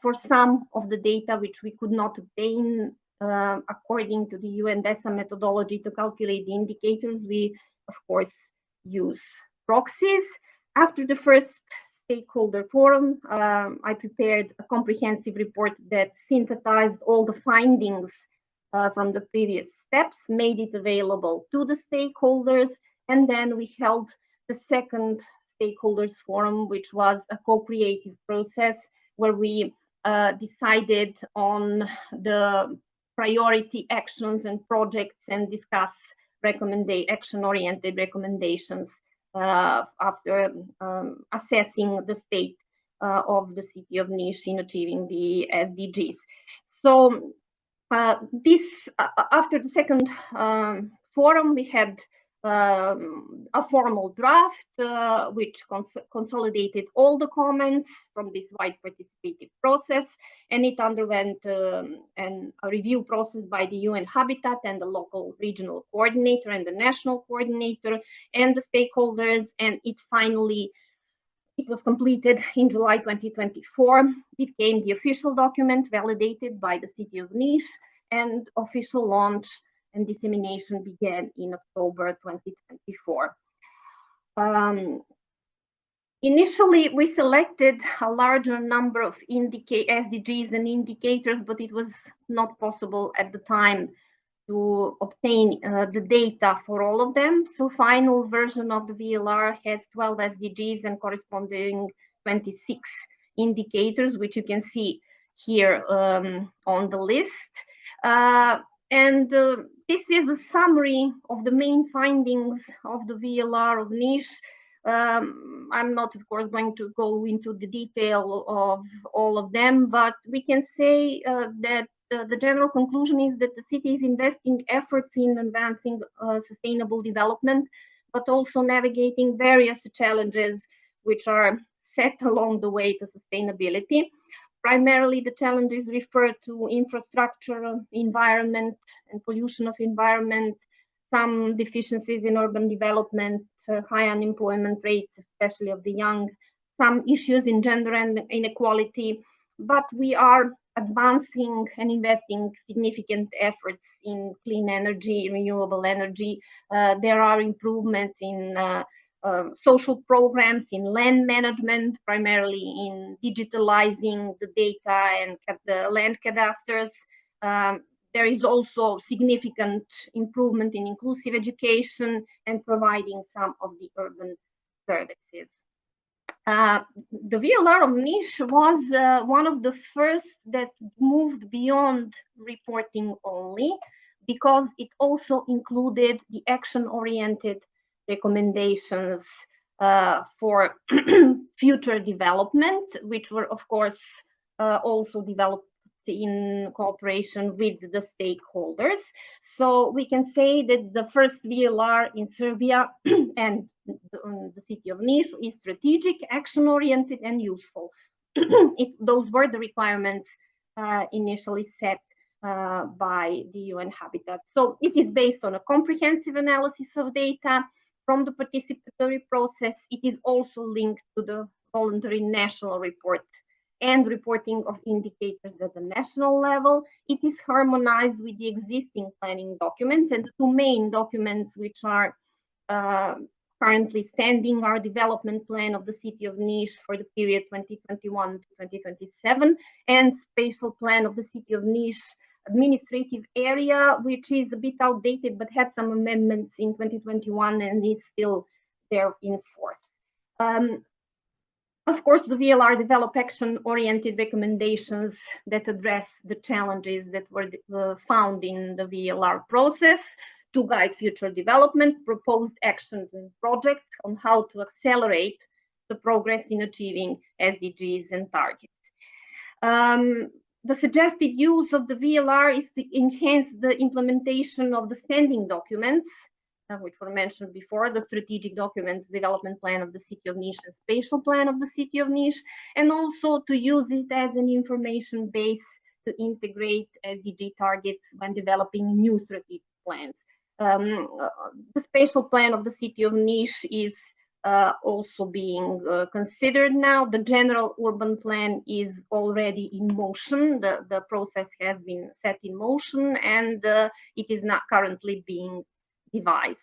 For some of the data which we could not obtain according to the UN DESA methodology to calculate the indicators, we of course use proxies. After the first stakeholder forum, I prepared a comprehensive report that synthesized all the findings from the previous steps, made it available to the stakeholders, and then we held the second stakeholders forum, which was a co-creative process where we decided on the priority actions and projects and discuss action-oriented recommendations after assessing the state of the city of Niš in achieving the SDGs. So after the second forum, we had a formal draft which consolidated all the comments from this wide participative process, and it underwent a review process by the UN Habitat and the local regional coordinator and the national coordinator and the stakeholders, and it was completed in July 2024. It became the official document validated by the city of Niš, and official launch and dissemination began in October 2024. Initially, we selected a larger number of SDGs and indicators, but it was not possible at the time to obtain the data for all of them. So final version of the VLR has 12 SDGs and corresponding 26 indicators, which you can see here on the list. This is a summary of the main findings of the VLR of Niš. I'm not, of course, going to go into the detail of all of them, but we can say that the general conclusion is that the city is investing efforts in advancing sustainable development, but also navigating various challenges which are set along the way to sustainability. Primarily, the challenges refer to infrastructure, environment, and pollution of environment, some deficiencies in urban development, high unemployment rates, especially of the young, some issues in gender and inequality, but we are advancing and investing significant efforts in clean energy, renewable energy. There are improvements in social programs, in land management, primarily in digitalizing the data and the land cadasters. There is also significant improvement in inclusive education and providing some of the urban services. The VLR of Dinić was one of the first that moved beyond reporting only, because it also included the action-oriented recommendations for future development, which were, of course, also developed in cooperation with the stakeholders. So we can say that the first VLR in Serbia and the city of Dinić is strategic, action-oriented, and useful. Those were the requirements initially set by the UN Habitat. So it is based on a comprehensive analysis of data from the participatory process. It is also linked to the voluntary national report and reporting of indicators at the national level. It is harmonized with the existing planning documents, and the two main documents which are currently standing are development plan of the city of Dinić for the period 2021 to 2027 and spatial plan of the city of Dinić administrative area, which is a bit outdated but had some amendments in 2021 and is still there in force. Of course, the VLR developed action-oriented recommendations that address the challenges that were found in the VLR process to guide future development, proposed actions and projects on how to accelerate the progress in achieving SDGs and targets. The suggested use of the VLR is to enhance the implementation of the standing documents, which were mentioned before, the strategic documents, development plan of the city of Dinić and spatial plan of the city of Dinić, and also to use it as an information base to integrate SDG targets when developing new strategic plans. The spatial plan of the city of Dinić is also being considered now. The general urban plan is already in motion. The process has been set in motion, and it is not currently being devised.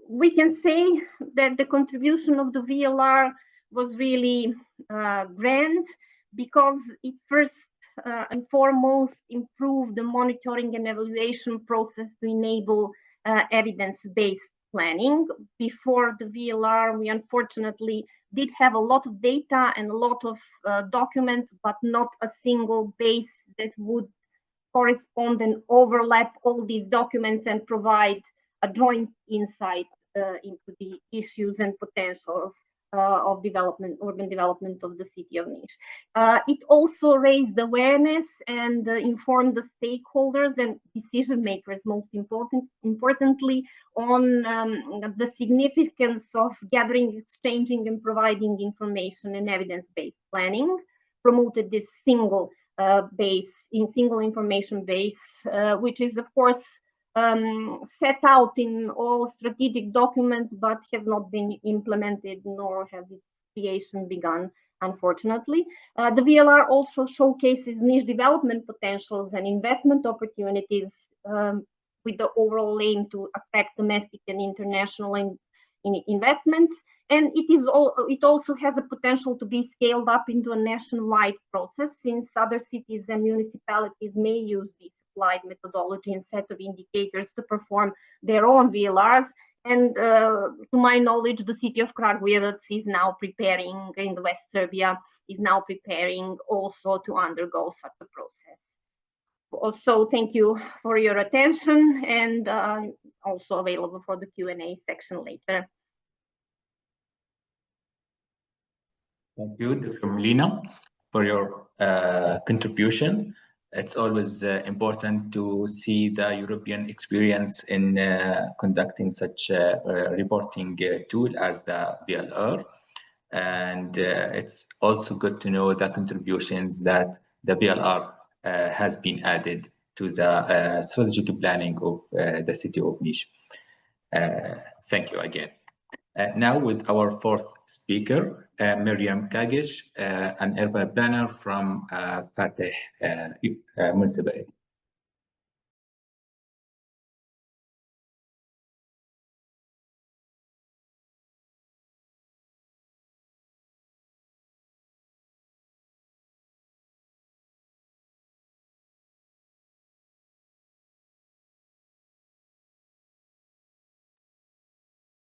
We can say that the contribution of the VLR was really grand, because it first and foremost improved the monitoring and evaluation process to enable evidence-based planning. Before the VLR, we unfortunately did have a lot of data and a lot of documents, but not a single base that would correspond and overlap all these documents and provide a joint insight into the issues and potentials of development, urban development of the city of Dinić. It also raised awareness and informed the stakeholders and decision makers, most importantly, on the significance of gathering, exchanging, and providing information and evidence-based planning. Promoted this single information base, which is of course set out in all strategic documents, but has not been implemented, nor has its creation begun, unfortunately. The VLR also showcases niche development potentials and investment opportunities with the overall aim to attract domestic and international investments. And it also has a potential to be scaled up into a nationwide process, since other cities and municipalities may use this applied methodology and set of indicators to perform their own VLRs. And to my knowledge, the city of Kragujevac is now preparing, in the West Serbia, is now preparing also to undergo such a process. Also, thank you for your attention, and also available for the Q&A section later. Thank you, Dr. Milena, for your contribution. It's always important to see the European experience in conducting such a reporting tool as the VLR. And it's also good to know the contributions that the VLR has been added to the strategic planning of the city of Dinić. Thank you again. Now with our fourth speaker, Meryem Cağış, an urban planner from Fatih Municipality.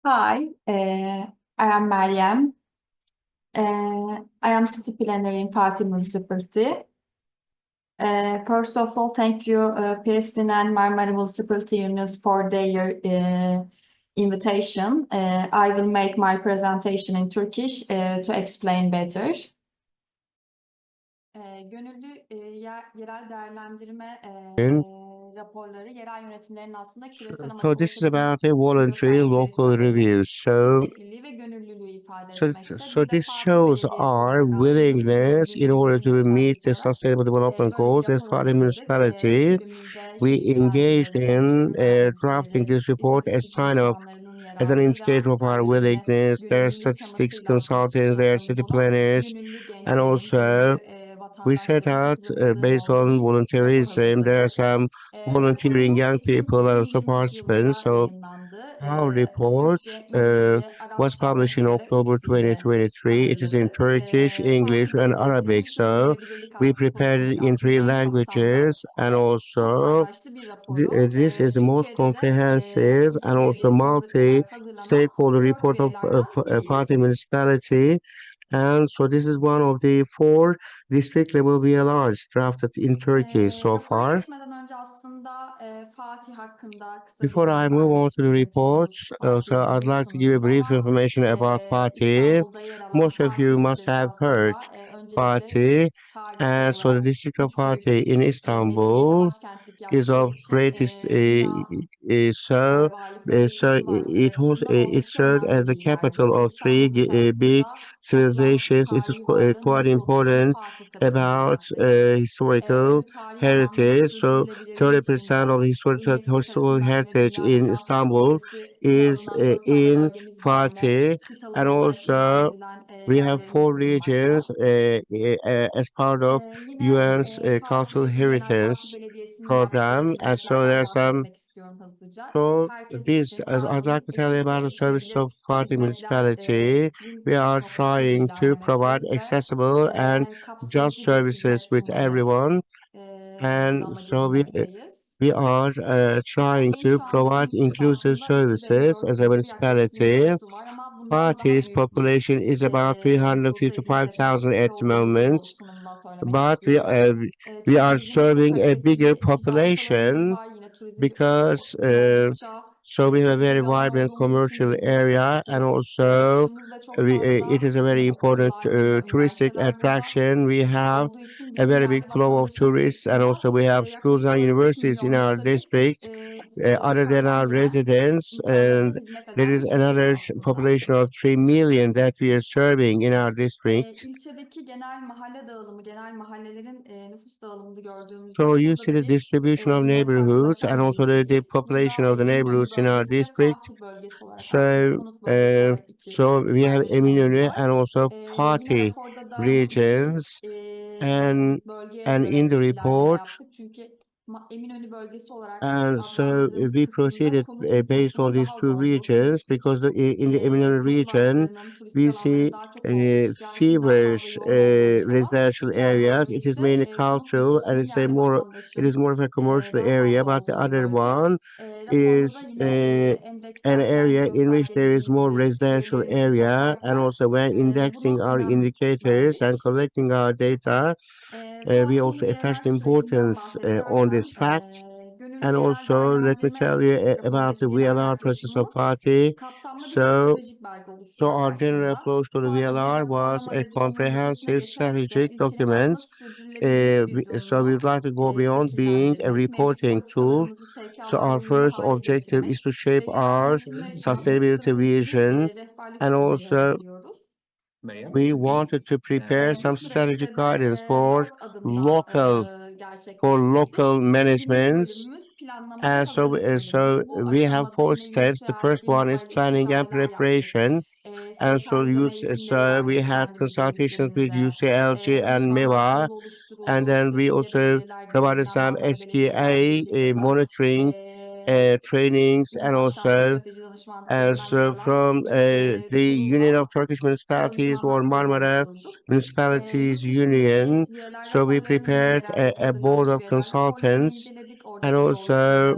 Hi, I am Meryem. I am city planner in Fatih Municipality. First of all, thank you, Palestinian and Marmara Municipality Unions for their invitation. I will make my presentation in Turkish to explain better. Gönüllü yerel değerlendirme raporları yerel yönetimlerin aslında küresel amaca So this is about a voluntary local review. istekliği ve gönüllülüğü ifade etmekte. So this shows our willingness in order to meet the sustainable development goals as Fatih Municipality. We engaged in drafting this report as as an indicator of our willingness. There are statistics consultants, there are city planners, and also we set out based on volunteerism. There are some volunteering young people and also participants. So our report was published in October 2023. It is in Turkish, English, and Arabic. So we prepared it in 3 languages, and also this is the most comprehensive and also multi-stakeholder report of Fatih Municipality. And so this is one of the 4 district level VLRs drafted in Turkey so far. Before I move on to the report, so I'd like to give a brief information about Fatih. Most of you must have heard Fatih, and so the district of Fatih in Istanbul is of greatest it served as the capital of 3 big civilizations. It is quite important about historical heritage. So 30% of historical heritage in Istanbul is in Fatih, and also we have 4 regions as part of UN's Cultural Heritage Program, and so there are some. So this, as I'd like to tell you about the service of Fatih Municipality. We are trying to provide accessible and just services with everyone, and so we are trying to provide inclusive services as a municipality. Fatih's population is about 355,000 at the moment, but we are serving a bigger population because so we have a very vibrant commercial area, and also it is a very important touristic attraction. We have a very big flow of tourists, and also we have schools and universities in our district other than our residents, and there is another population of 3 million that we are serving in our district. So you see the distribution of neighborhoods and also the population of the neighborhoods in our district. So we have Eminönü and also Fatih regions, and in the report. And so we proceeded based on these 2 regions because in the Eminönü region we see feverish residential areas. It is mainly cultural, and it is more of a commercial area. But the other one is an area in which there is more residential area, and also when indexing our indicators and collecting our data, we also attached importance on this fact. And also, let me tell you about the VLR process of Fatih. So our general approach to the VLR was a comprehensive strategic document. So we would like to go beyond being a reporting tool. So our first objective is to shape our sustainability vision, and also we wanted to prepare some strategic guidance for local management. And so we have 4 steps. The first one is planning and preparation. And so we had consultations with UCLG and MEVA, and then we also provided some SKA monitoring trainings, and also from the Union of Turkish Municipalities or Marmara Municipalities Union. So we prepared a board of consultants, and also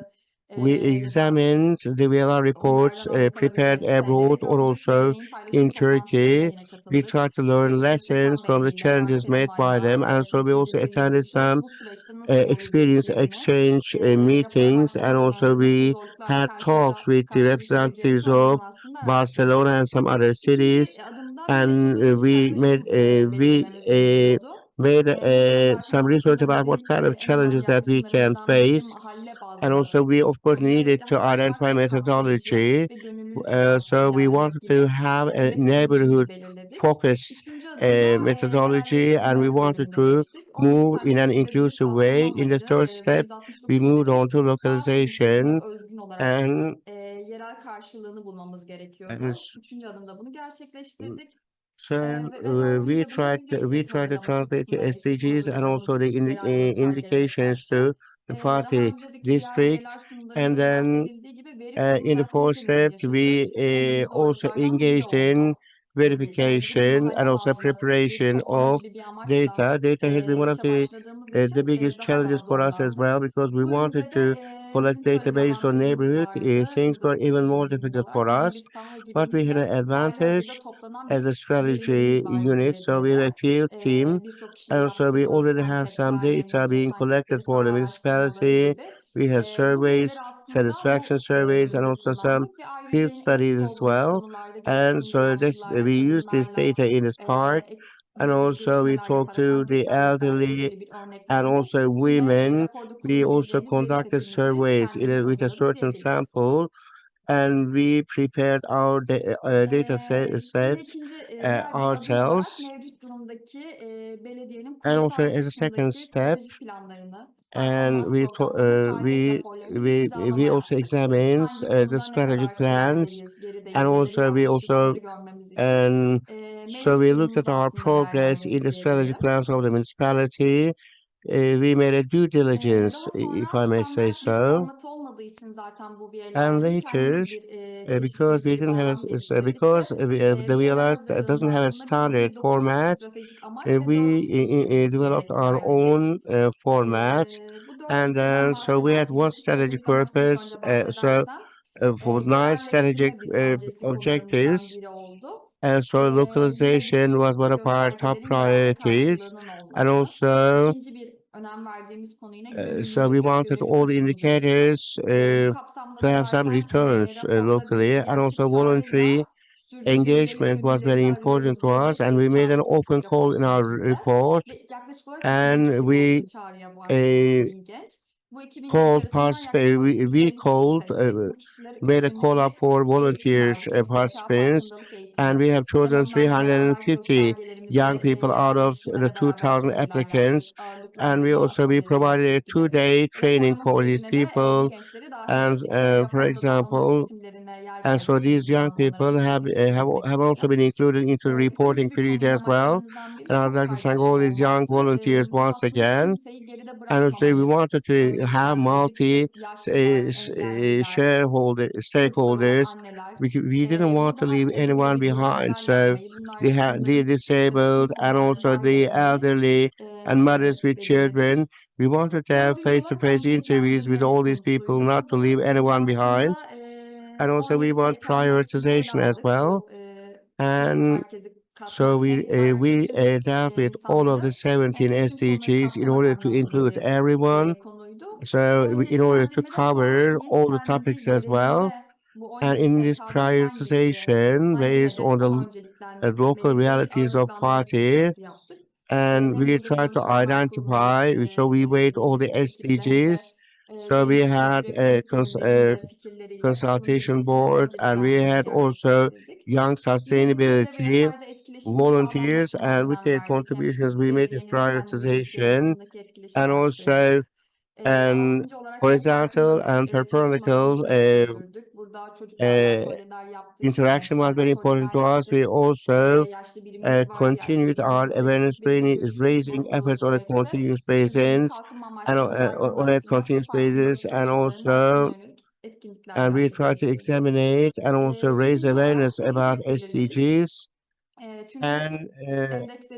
We examined the VLR reports prepared abroad or also in Turkey. We tried to learn lessons from the challenges made by them, and so we also attended some experience exchange meetings, and also we had talks with the representatives of Barcelona and some other cities, and we made some research about what kind of challenges that we can face. And also we of course needed to identify methodology. So we wanted to have a neighborhood focused methodology, and we wanted to move in an inclusive way. In the third step, we moved on to localization, and yerel karşılığını bulmamız gerekiyordu. and Üçüncü adımda bunu gerçekleştirdik. so we tried to translate the SDGs and also the indications to the Fatih district, and then in the fourth step we also engaged in verification and also preparation of data. Data has been one of the biggest challenges for us as well, because we wanted to collect data based on neighborhood. Things were even more difficult for us, but we had an advantage as a strategy unit. So we have a field team, and so we already have some data being collected for the municipality. We have surveys, satisfaction surveys, and also some field studies as well. And so we use this data in this part, and also we talk to the elderly and also women. We also conducted surveys with a certain sample, and we prepared our data sets ourselves. And also as a second step, and we also examine the strategic plans, and also so we looked at our progress in the strategic plans of the municipality. We made a due diligence, if I may say so. And later, because we didn't have because the VLR doesn't have a standard format, we developed our own format, and then so we had one strategic purpose. For 9 strategic objectives, and so localization was one of our top priorities, and also so we wanted all the indicators to have some returns locally, and also voluntary engagement was very important to us, and we made an open call in our report, and we made a call up for volunteers participants, and we have chosen 350 young people out of the 2,000 applicants, and we provided a 2-day training for these people, and for example, and so these young people have also been included into the reporting period as well. And I'd like to thank all these young volunteers once again. And so we wanted to have stakeholders. We didn't want to leave anyone behind. So the disabled and also the elderly and mothers with children. We wanted to have face-to-face interviews with all these people, not to leave anyone behind. And also we want prioritization as well. And so we dealt with all of the 17 SDGs in order to include everyone. So in order to cover all the topics as well. And in this prioritization based on the local realities of Fatih, and we try to identify, so we weighed all the SDGs. So we had a consultation board, and we had also young sustainability volunteers, and with their contributions we made this prioritization, and also horizontal and vertical interaction was very important to us. We also continued our awareness raising efforts on a continuous basis, and and we try to examine and also raise awareness about SDGs. Çünkü And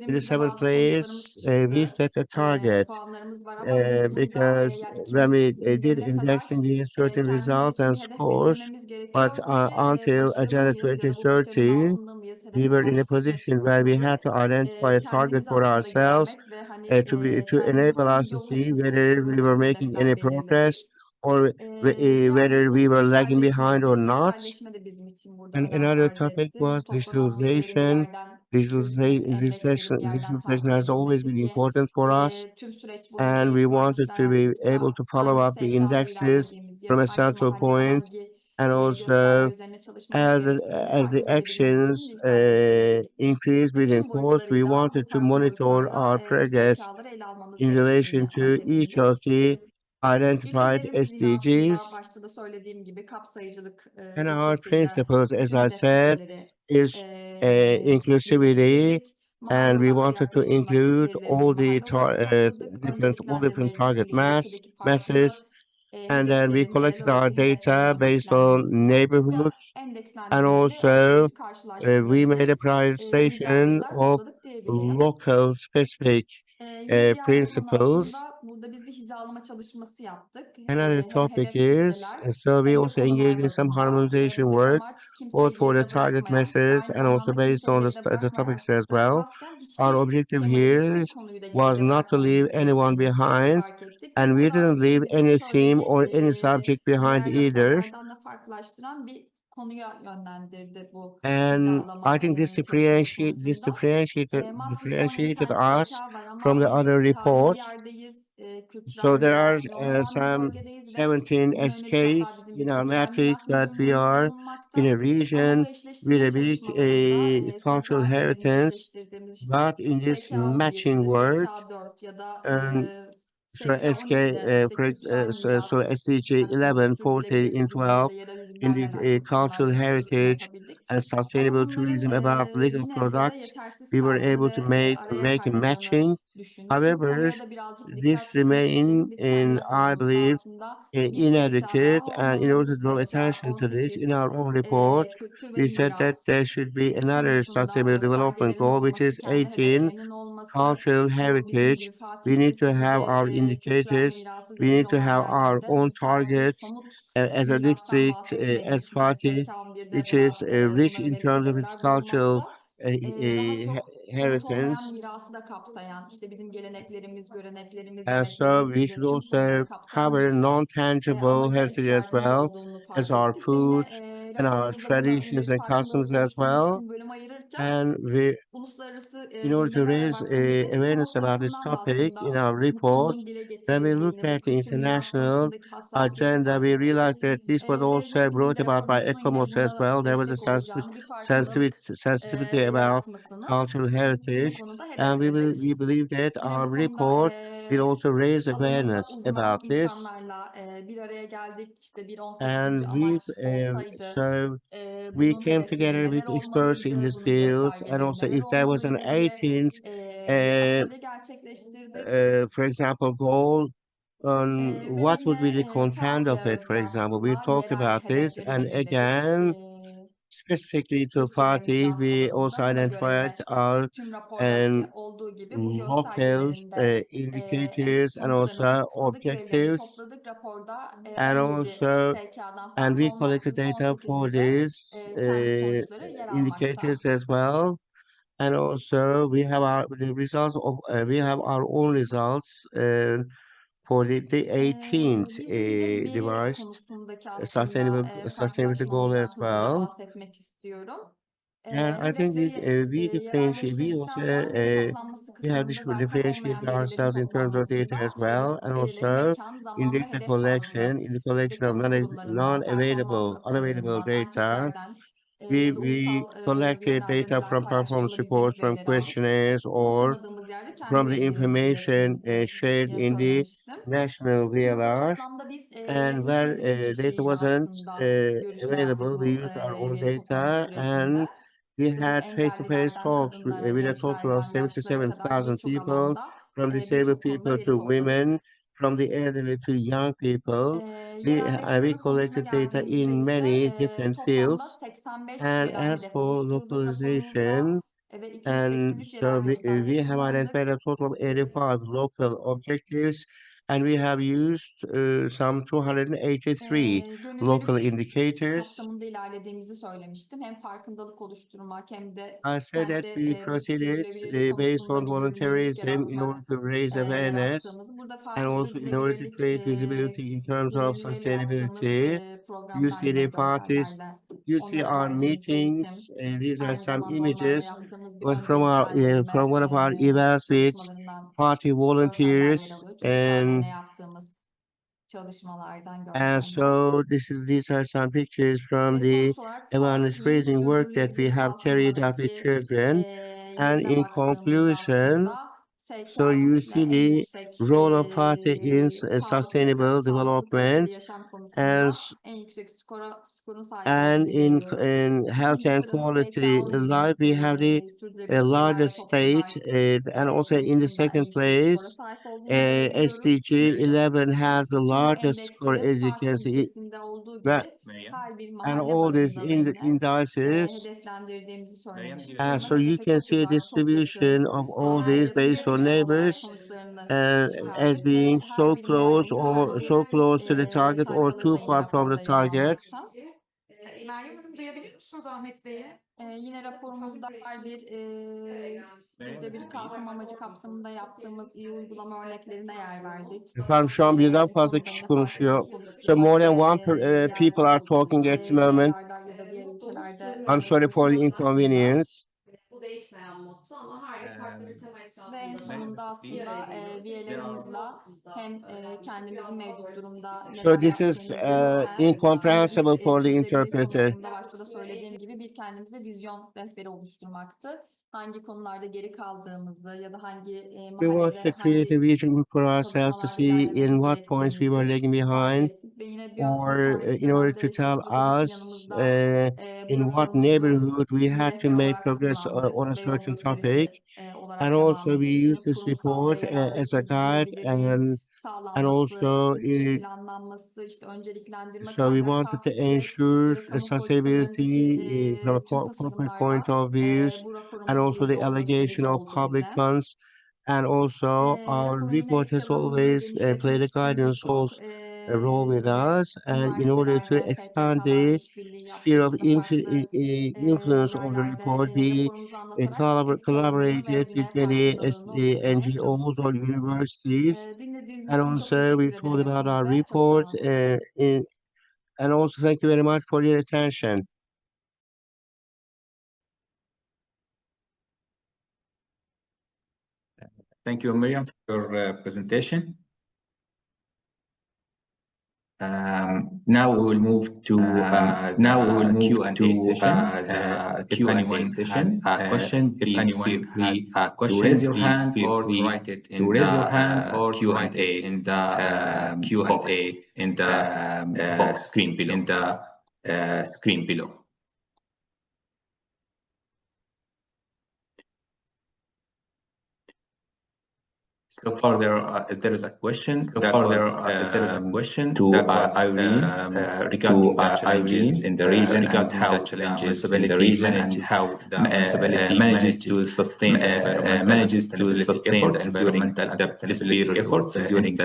in the endekslerimizde seventh bazı place, sonuçlarımız çıktı. we set a target Puanlarımız var ama biz burada because yani when we 2030 did yılına kadar indexing, we had certain kendimiz results için and bir hedef scores, belirlememiz but gerekiyordu ki until başarılı Agenda mıyız ya da bu başarının 2030, altında mıyız, we hedefin were in a altına position çıktık where mı we diye had to identify a target kendimizi for aslında ourselves görmek ve hani to kendimiz enable için bir us to yol see haritası whether we oluşturmak were için making any hedefler progress belirledik. or Diğer bir whether we konu were lagging behind or dijitalleşmeydi. not. Dijitalleşme de bizim için burada And önem another arz topic etti. was Bu toplanan verilerin bir yerden gözükmesi, endekslerin bir yerden Digitalization takip has always edilmesi been ki important for us, tüm süreç and we boyunca wanted tarihçiler to be able yazdıkça to follow aynı up the SK'da indexes ilerlediğimizi ya from da a farklı central mahalle point, vergi and gösterge also üzerine çalışmamız gerektiğini as the takip edebilmek için actions dijitalleştirdik. increase within Tüm course, we boyutlarıyla, bu wanted to farklı monitor boyutlarla our bu progress SK'ları ele almamız in relation gerektiğini to amaç each edindik. of the İlk identified önerimiz yine aslında SDGs. başta da söylediğim gibi kapsayıcılık And our ilkesiyle principles, as bütün I hedef said, kitleleri is inclusivity, birleştirdik. and we Mağaradan bir wanted to yaklaşımla include verilerimizi mahalle olarak kodladık. all Önceliklendirme different target ilkesiyle ilçedeki masses, farklı and then we hedeflerin, yerel collected our ölçü hedeflerin data based on örgütlendirmesini yaptık ve neighborhoods, and endekslendirmeyi de also ölçülebilir, we made a karşılaştırılabilir prioritization ricalıklar of topladık diyebilirim. local specific Yine diğer bir konu principles. aslında burada biz bir hizalama çalışması yaptık. Another Hem topic hedef is, kitleler so we hem de also engaged konular in some bazında harmonization buradaki work, amaç kimseyi both for the geride target bırakmayan ve masses aynı and also zamanda based kimseyi on geride the topics as well. bırakmazken Our hiçbir objective temayı, here hiçbir konuyu da was geride not to leave bırakmamamız anyone gerektiğini behind, fark ettik. and Ve we burada didn't leave aslında bizi any şöyle theme or any subject behind diğer either. raporlardan da farklılaştıran bir konuya yönlendirdi bu And hizalama I think this çalışması sonucunda. differentiated Matris'te birkaç us SK var from ama the biz other tarihi bir reports. yerdeyiz, kültürel So there are mirası yoğun olan bir some bölgedeyiz ve 17 buna yönelik hatta SKs bizim in bir our kültürel matrix, miras but we müdürlüğümüz are in bulunmakta. a Ama region bu with eşleştirme a big çalışmalarında cultural SK üzerinde inheritance. eşleştirdiğimiz işte But in this SK11, matching işte work, SK4 ya da so SK12'de işte kültürel so miras SDG hem 11, 14, sürdürülebilir in turizm ya 12, da yerel in ürünlerle the alakalı cultural konularda eşleştirme heritage yapabildik. and Ama sustainable bunların tourism about legal bir nebzede products, yetersiz we were kaldığını able ve to araya make a kaydığını matching. düşündük. Bu However, konuya da birazcık this dikkat çekmek remain için biz kendi in, I raporumuzda believe, aslında bir SK inadequate, daha and in olmalı. order Bu to draw attention to this, in SK18 our own report, kültür ve we said that miras there should be another konusunda sustainable development göstergelerin goal, which is olması, kendi 18, hedeflerinin olması. cultural Bu bizim heritage. gibi Fatih We need to have ilçesinde our kültürel indicators. mirası We zengin need to olan have our yerlerde own hani sadece targets somut as a mirastan district, bahsetmeyelim. as Çünkü Fatih, SK11'de which is buna rich in yönelik terms of its hedefler cultural bulunmakta. Daha çok somut inheritance. olmayan mirası da kapsayan, işte bizim geleneklerimiz, göreneklerimiz, And so yemeklerimiz we gibi should tüm konuları also kapsayan cover bir non-tangible amaca heritage as ihtiyacımız well olduğunu as fark our ettik ve food yine and our raporumuzda buna traditions yönelik and farkındalık customs as oluşturmak well. için bölüm ayırırken And we, uluslararası in order to gündeme raise baktığımızda awareness IKOMOS about this tarafından da topic in aslında our bu report, konunun dile when we looked getirildiğini, bu at the kültür miras international konusundaki hassasiyeti agenda, fark we ettik. realized that this was Ve also bizim brought de about by raporumuzun yine ECOMOS as buna well. There was destek olacağını, bir farkındalık sensitivity about yaratmasını cultural bu heritage, konuda and hedefledik. we believe that Yine our bu konuda report will also raise alanında awareness uzman about this. insanlarla bir araya geldik. İşte bir 18. And amaç olsaydı we bunun came hedefleri together neler with experts in olmalıydı, this bunun field, and göstergeleri also neler if there was an olmalıydı diye 18th, bir uh, atölye gerçekleştirdik. for example, goal on Ve what would be the yine content of Fatih'e it, for özgü example. We aslında talked yerel about this, hedefleri and belirledik. again, specifically to Kültür ve Fatih, miras we also alanında. Buna göre identified yine our tüm raporda and olduğu gibi bu local göstergelerin de indicators and sonuçlarını also topladık, verilerini objectives, topladık. Raporda and 17 also SK'dan and farklı we collected olmaksızın data for 18'inde these kendi sonuçları yer almakta. indicators as well. And also we have the results of we have our own results for the 18th Bizim bir de veri device konusundaki aslında sustainability goal as farklılaşmamızdan hızlıca well. bahsetmek istiyorum. And I think we differentiate. We also Yerelleştirdikten sonra veri toplanması we have kısmında zaten differentiated olmayan verilerin ourselves in terms of data toplanmasında as işte biz well, and verileri also mekan, in zaman ve data hedef collection, bazlı in the işte collection of kamu kurumlarından, performans unavailable raporlarından, data. anketlerden ya da We ulusal collected data VLR'de from performance reports, paylaştırılabileceğimiz from verileri alıp questionnaires, or ulaşamadığımız yerde kendi from the verilerimizi information ürettiğimizi shared in the söylemiştim. national Burada VLR. toplamda biz And where 77 bin data kişiyle wasn't aslında görüşme yaptık available, we bu used our own veri toplama data, and sürecinde. we İşte bu had face-to-face engellilerden talks kadınlara, with a total of gençlerden yaşlılara kadar 77,000 birçok people, alanda from disabled birçok konuda people veri to women, topladık. from the elderly to young people. We Yerelleştirme konusuna collected data geldiğimizde in ise many different toplamda fields. 85 And yerel as hedef for oluşturduk raporumuzda. localization, And so we have identified a total of 85 local objectives, and we have used some 283 local indicators. kapsamında ilerlediğimizi söylemiştim. Hem farkındalık oluşturmak hem de I said that we bu proceeded sürdürülebilirlik based on konusunda bir bilinirlik voluntarism in order yaratmak to raise awareness yaptığımızı. Burada and Fatih also in order to sürdürülebilirlik create visibility in terms of bölümleriyle yaptığımız sustainability. You programlar see yine the parties, görsellerde you see onlara our verdiğimiz eğitim, meetings, and these are aynı some zamanda onlarla images yaptığımız bir from önceliklendirme one of our events with çalışmalarından party görseller yer volunteers, alıyor. Çocuklarla yine yaptığımız çalışmalardan görseller. so these are some pictures from Ve the sonuç olarak awareness Fatih'in raising work that we sürdürülebilir have carried out with kalkınmadaki children. And yerine in baktığımızda conclusion, aslında so you SDG see en the yüksek role of party in sağlık sustainable ve sağlıklı kaliteli development yaşam and konusunda en yüksek skorun sahip and olduğunu görüyoruz. in health İkinci and sırada quality SKO'nun yine life, we have the sürdürülebilir şehirler ve largest toplumlar state, and also in the konusunda en second yüksek skora place, sahip olduğunu görebiliyoruz. SDG 11 has the Tüm bu largest score, endekslerin as you can Fatih see. ilçesinde olduğu That, gibi Meryem. her bir and mahalle all these bazında da yine indices. hedeflendirdiğimizi söylemiştik. Meryem, So Ama you hedefe can çok see a uzak, çok distribution yakın of all these ya da based on hedef üstü olarak neighbors sonuçlarını as çıkardık being ve so her bir close mahallenin or kendi so close to the target or sayfaları too da yine far from the raporda yer target. almakta. Meryem Hanım duyabiliyor musunuz Ahmet Bey'i? Yine raporumuzda her bir sürdürülebilir kalkınma amacı kapsamında yaptığımız iyi uygulama örneklerine yer verdik. Efendim şu an birden Bu fazla konuda kişi yine konuşuyor. farkındalık So more oluşturmak than ve one diğer people are talking at the moment. ülkelerde ya da diğer ülkelerde I'm sorry for the konuşması açısından. inconvenience. Bu değişmeyen motto ama her yıl farklı bir tema Ve en etrafında sonunda aslında üyelerimizle hem kendimizin mevcut durumda So neler this is yaptığını görürken hem de incomprehensible for the sürdürülebilirlik interpreter. konusunda başta da söylediğim gibi bir kendimize vizyon rehberi oluşturmaktı. Hangi konularda geri kaldığımızı ya da hangi We want to mahallede create a hangi vision book for ourselves to çalışmalarla see in ilerlememiz what points we were lagging gerektiğini fark behind, ettik ve yine bir or sonraki in order dönemde to işte tell stratejik us planımızda bu in what raporumuzu neighborhood we bir had to rehber make olarak progress on a kullandık ve yol certain gösterici topic. olarak And devam also we ettik. use Yine this kurumsal report değerlerde as a guide, sürdürülebilirliğin and sağlanması, also bütçe planlanması, işte önceliklendirme, so we kaynak wanted to tahsisi ensure ya da the kamu sustainability politikalarındaki from a tüm corporate point tasarımlarda of views, bu and raporumuz also bir the yol allocation gösterici of oldu public bize. funds. And also our Raporun yine report etki has alanımızı always played genişletmek a için guidance birçok role with us, and in order to üniversitelerle, expand STK'larla the işbirliği sphere yaptık of ya da farklı influence of the yerlerde report, we raporumuzu anlatarak etki alanını ve collaborated with yine many farkındalığını oluşturmaya NGOs or çalıştık. universities, Dinlediğiniz and için çok also we teşekkür told ederim about our hepinize. Çok sağ report, olun. and also thank you very much for your attention. Thank you, Meryem, for your presentation. Now we will move to Q&A session. If anyone has a question, please feel free to raise your hand or to write it in the Q&A in the Q&A in the screen below. So far, there is a question. To Irene regarding the challenges in the region and how the municipality manages to sustain the environmental sustainability efforts during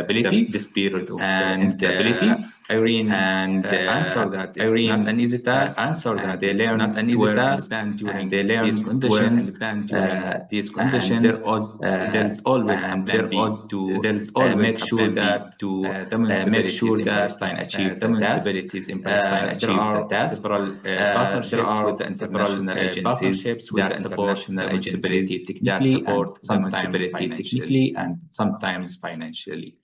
this period of instability. Irene answered that it's not an easy task. They learned to work and plan during these conditions. There is always a plan B to make sure that the municipalities in Palestine achieve the task. There are several partnerships with the international agencies that support the municipality technically and sometimes financially.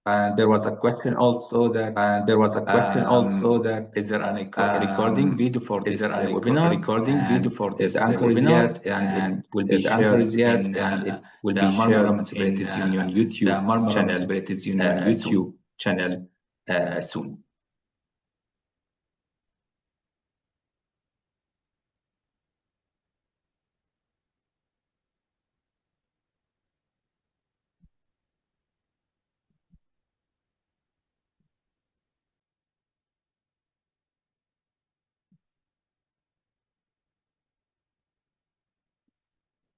There was a question also that is there any recording video for this webinar? The answer is yes, and it will be shared in the Marmara Municipalities Union YouTube channel soon.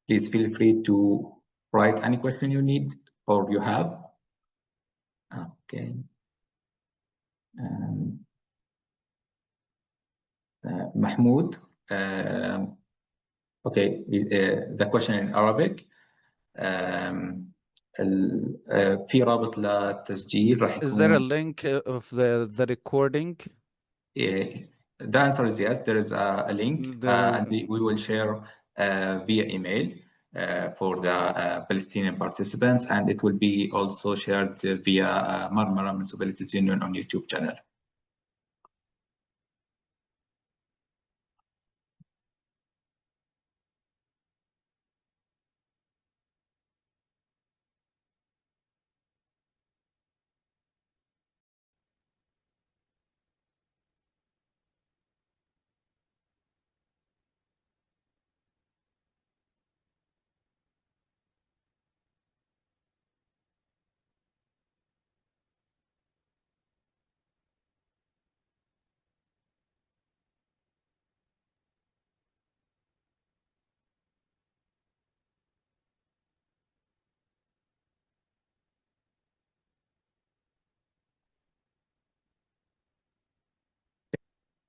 Please feel free to write any question you need or you have. Okay. Mahmoud. Okay, the question in Arabic. في رابط للتسجيل راح يكون. Is there a link of the recording? The answer is yes. There is a link, and we will share via email for the Palestinian participants, and it will be also shared via Marmara Municipalities Union on YouTube channel.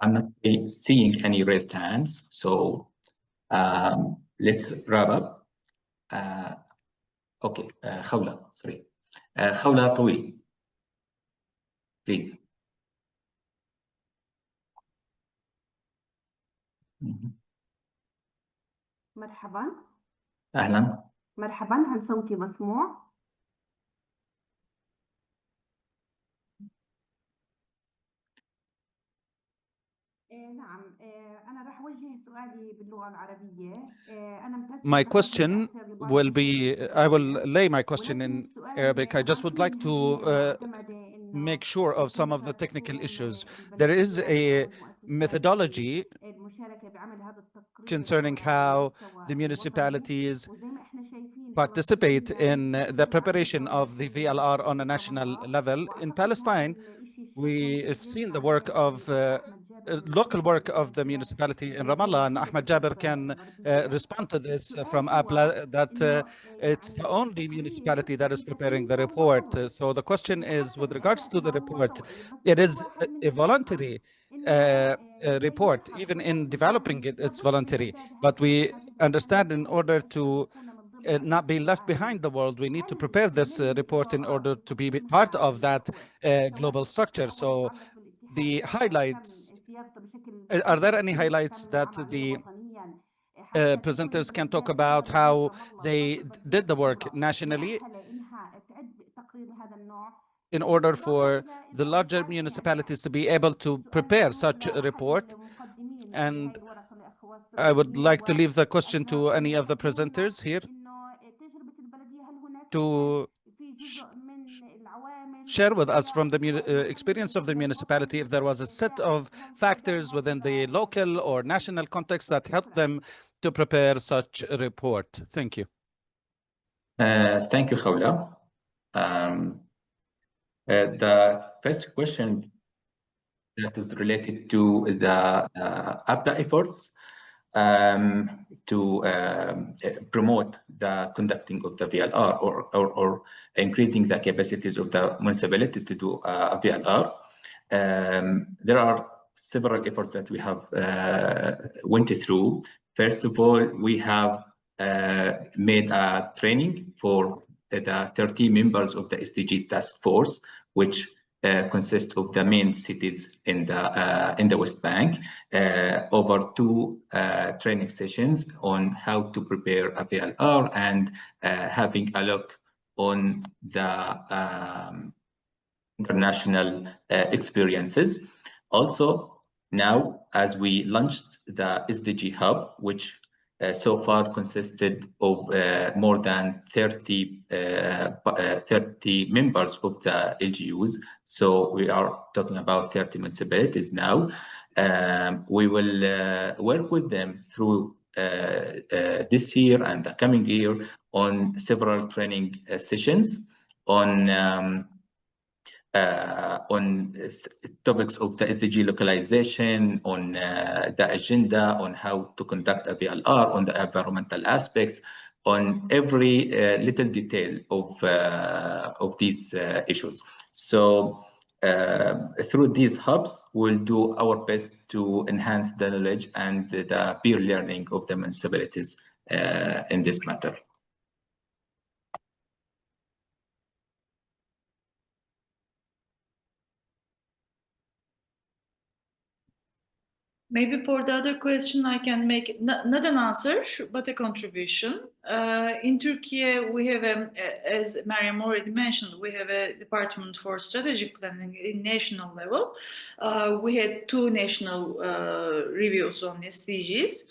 I'm not seeing any raised hands, so let's wrap up. Okay, Khawla, sorry. Khawla طويل, please. مرحبا. أهلا. مرحبا، هل صوتي مسموع؟ نعم، أنا راح أوجه سؤالي باللغة العربية. My question will be, I will lay my question in Arabic. I just would like to make sure of some of the technical issues. There is a methodology concerning how the municipalities participate in the preparation of the VLR on a national level. In Palestine, we have seen the work of local work of the municipality in Ramallah, and Ahmed Jaber can respond to this from APLA, that it's the only municipality that is preparing the report. So the question is, with regards to the report, it is a voluntary report. Even in developing it, it's voluntary. But we understand in order to not be left behind the world, we need to prepare this report in order to be part of that global structure. So the highlights, are there any highlights that the presenters can talk about how they did the work nationally in order for the larger municipalities to be able to prepare such a report? And I would like to leave the question to any of the presenters here to share with us from the experience of the municipality if there was a set of factors within the local or national context that helped them to prepare such a report. Thank you. Thank you, Khawla. The first question that is related to the APLA efforts to promote the conducting of the VLR or increasing the capacities of the municipalities to do a VLR. There are several efforts that we have went through. First of all, we have made a training for the 30 members of the SDG task force, which consist of the main cities in the West Bank, over 2 training sessions on how to prepare a VLR and having a look on the international experiences. Also, now as we launched the SDG Hub, which so far consisted of more than 30 members of the LGUs. So we are talking about 30 municipalities now. We will work with them through this year and the coming year on several training sessions on topics of the SDG localization, on the agenda, on how to conduct a VLR, on the environmental aspects, on every little detail of these issues. So through these hubs, we'll do our best to enhance the knowledge and the peer learning of the municipalities in this matter. Maybe for the other question, I can make not an answer, but a contribution. In Turkey, we have, as Meryem already mentioned, we have a department for strategic planning in national level. We had 2 national reviews on SDGs.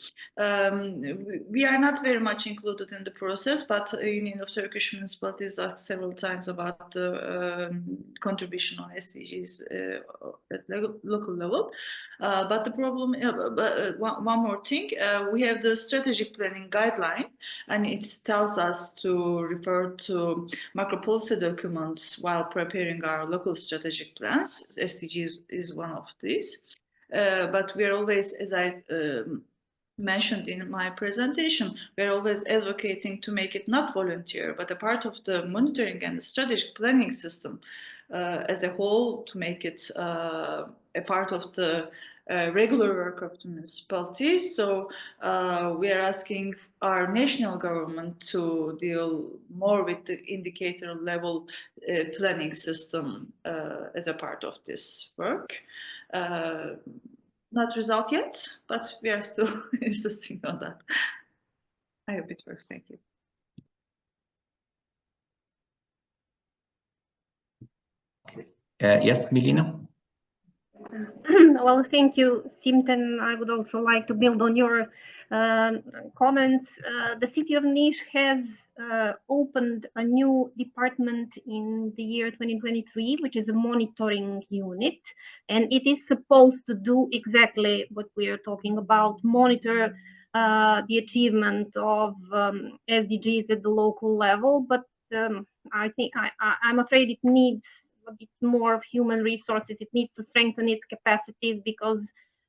We are not very much included in the process, but Union of Turkish Municipalities asked several times about the contribution on SDGs at local level. But the problem, one more thing, we have the strategic planning guideline, and it tells us to refer to macro policy documents while preparing our local strategic plans. SDGs is one of these. But we are always, as I mentioned in my presentation, we're always advocating to make it not volunteer, but a part of the monitoring and the strategic planning system as a whole, to make it a part of the regular work of the municipalities. So we are asking our national government to deal more with the indicator level planning system as a part of this work. Not result yet, but we are still insisting on that. I hope it works. Thank you. Yes, Milena? Well, thank you, Simten. I would also like to build on your comments. The city of Dinić has opened a new department in the year 2023, which is a monitoring unit, and it is supposed to do exactly what we are talking about, monitor the achievement of SDGs at the local level. But I think I'm afraid it needs a bit more of human resources. It needs to strengthen its capacities because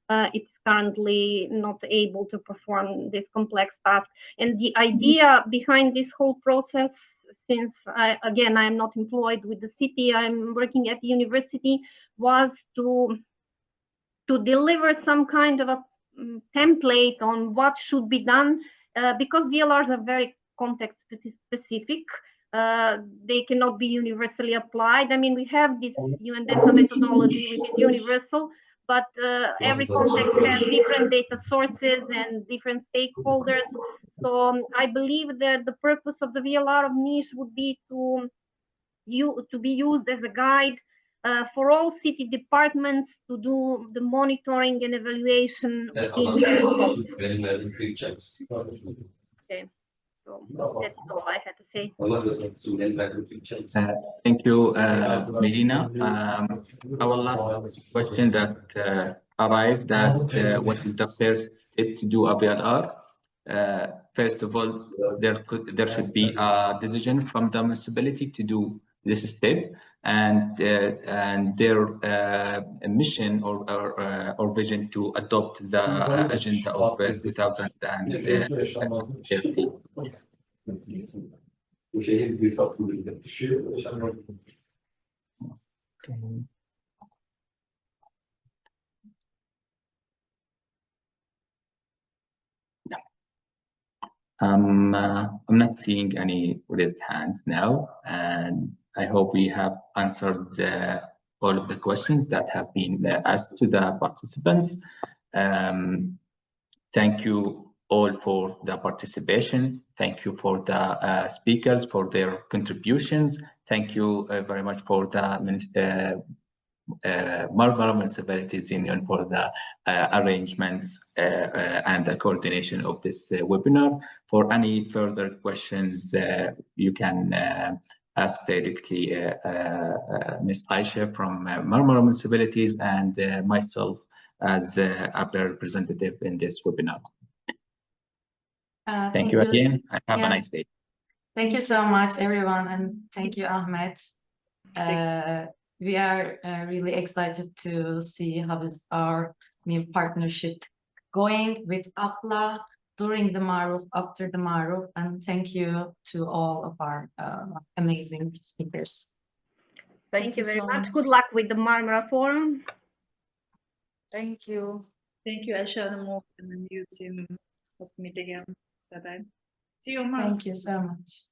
it's currently not able to perform this complex task. And the idea behind this whole process, since again, I'm not employed with the city, I'm working at the university, was to deliver some kind of a template on what should be done, because VLRs are very context specific. They cannot be universally applied. I mean, we have this UNDESA methodology, which is universal, but every context has different data sources and different stakeholders. So I believe that the purpose of the VLR of Dinić would be to be used as a guide for all city departments to do the monitoring and evaluation within their scope. Okay. So that's all I had to say. Thank you, Milena. Our last question that arrived, that what is the first step to do a VLR? First of all, there should be a decision from the municipality to do this step, and their mission or vision to adopt the agenda of 2030. I'm not seeing any raised hands now, and I hope we have answered all of the questions that have been asked to the participants. Thank you all for the participation. Thank you for the speakers for their contributions. Thank you very much for the Marmara Municipalities Union for the arrangements and the coordination of this webinar. For any further questions, you can ask directly Ms. Aisha from Marmara Municipalities and myself as APLA representative in this webinar. Thank you again and have a nice day. Thank you so much, everyone, and thank you, Ahmet. We are really excited to see how is our new partnership going with APLA during the MARUF, after the MARUF, and thank you to all of our amazing speakers. Thank you very much. Good luck with the Marmara Forum. Thank you. Thank you, Aisha and you, Tim. Hope to meet again. Bye-bye. See you, Mark. Thank you so much.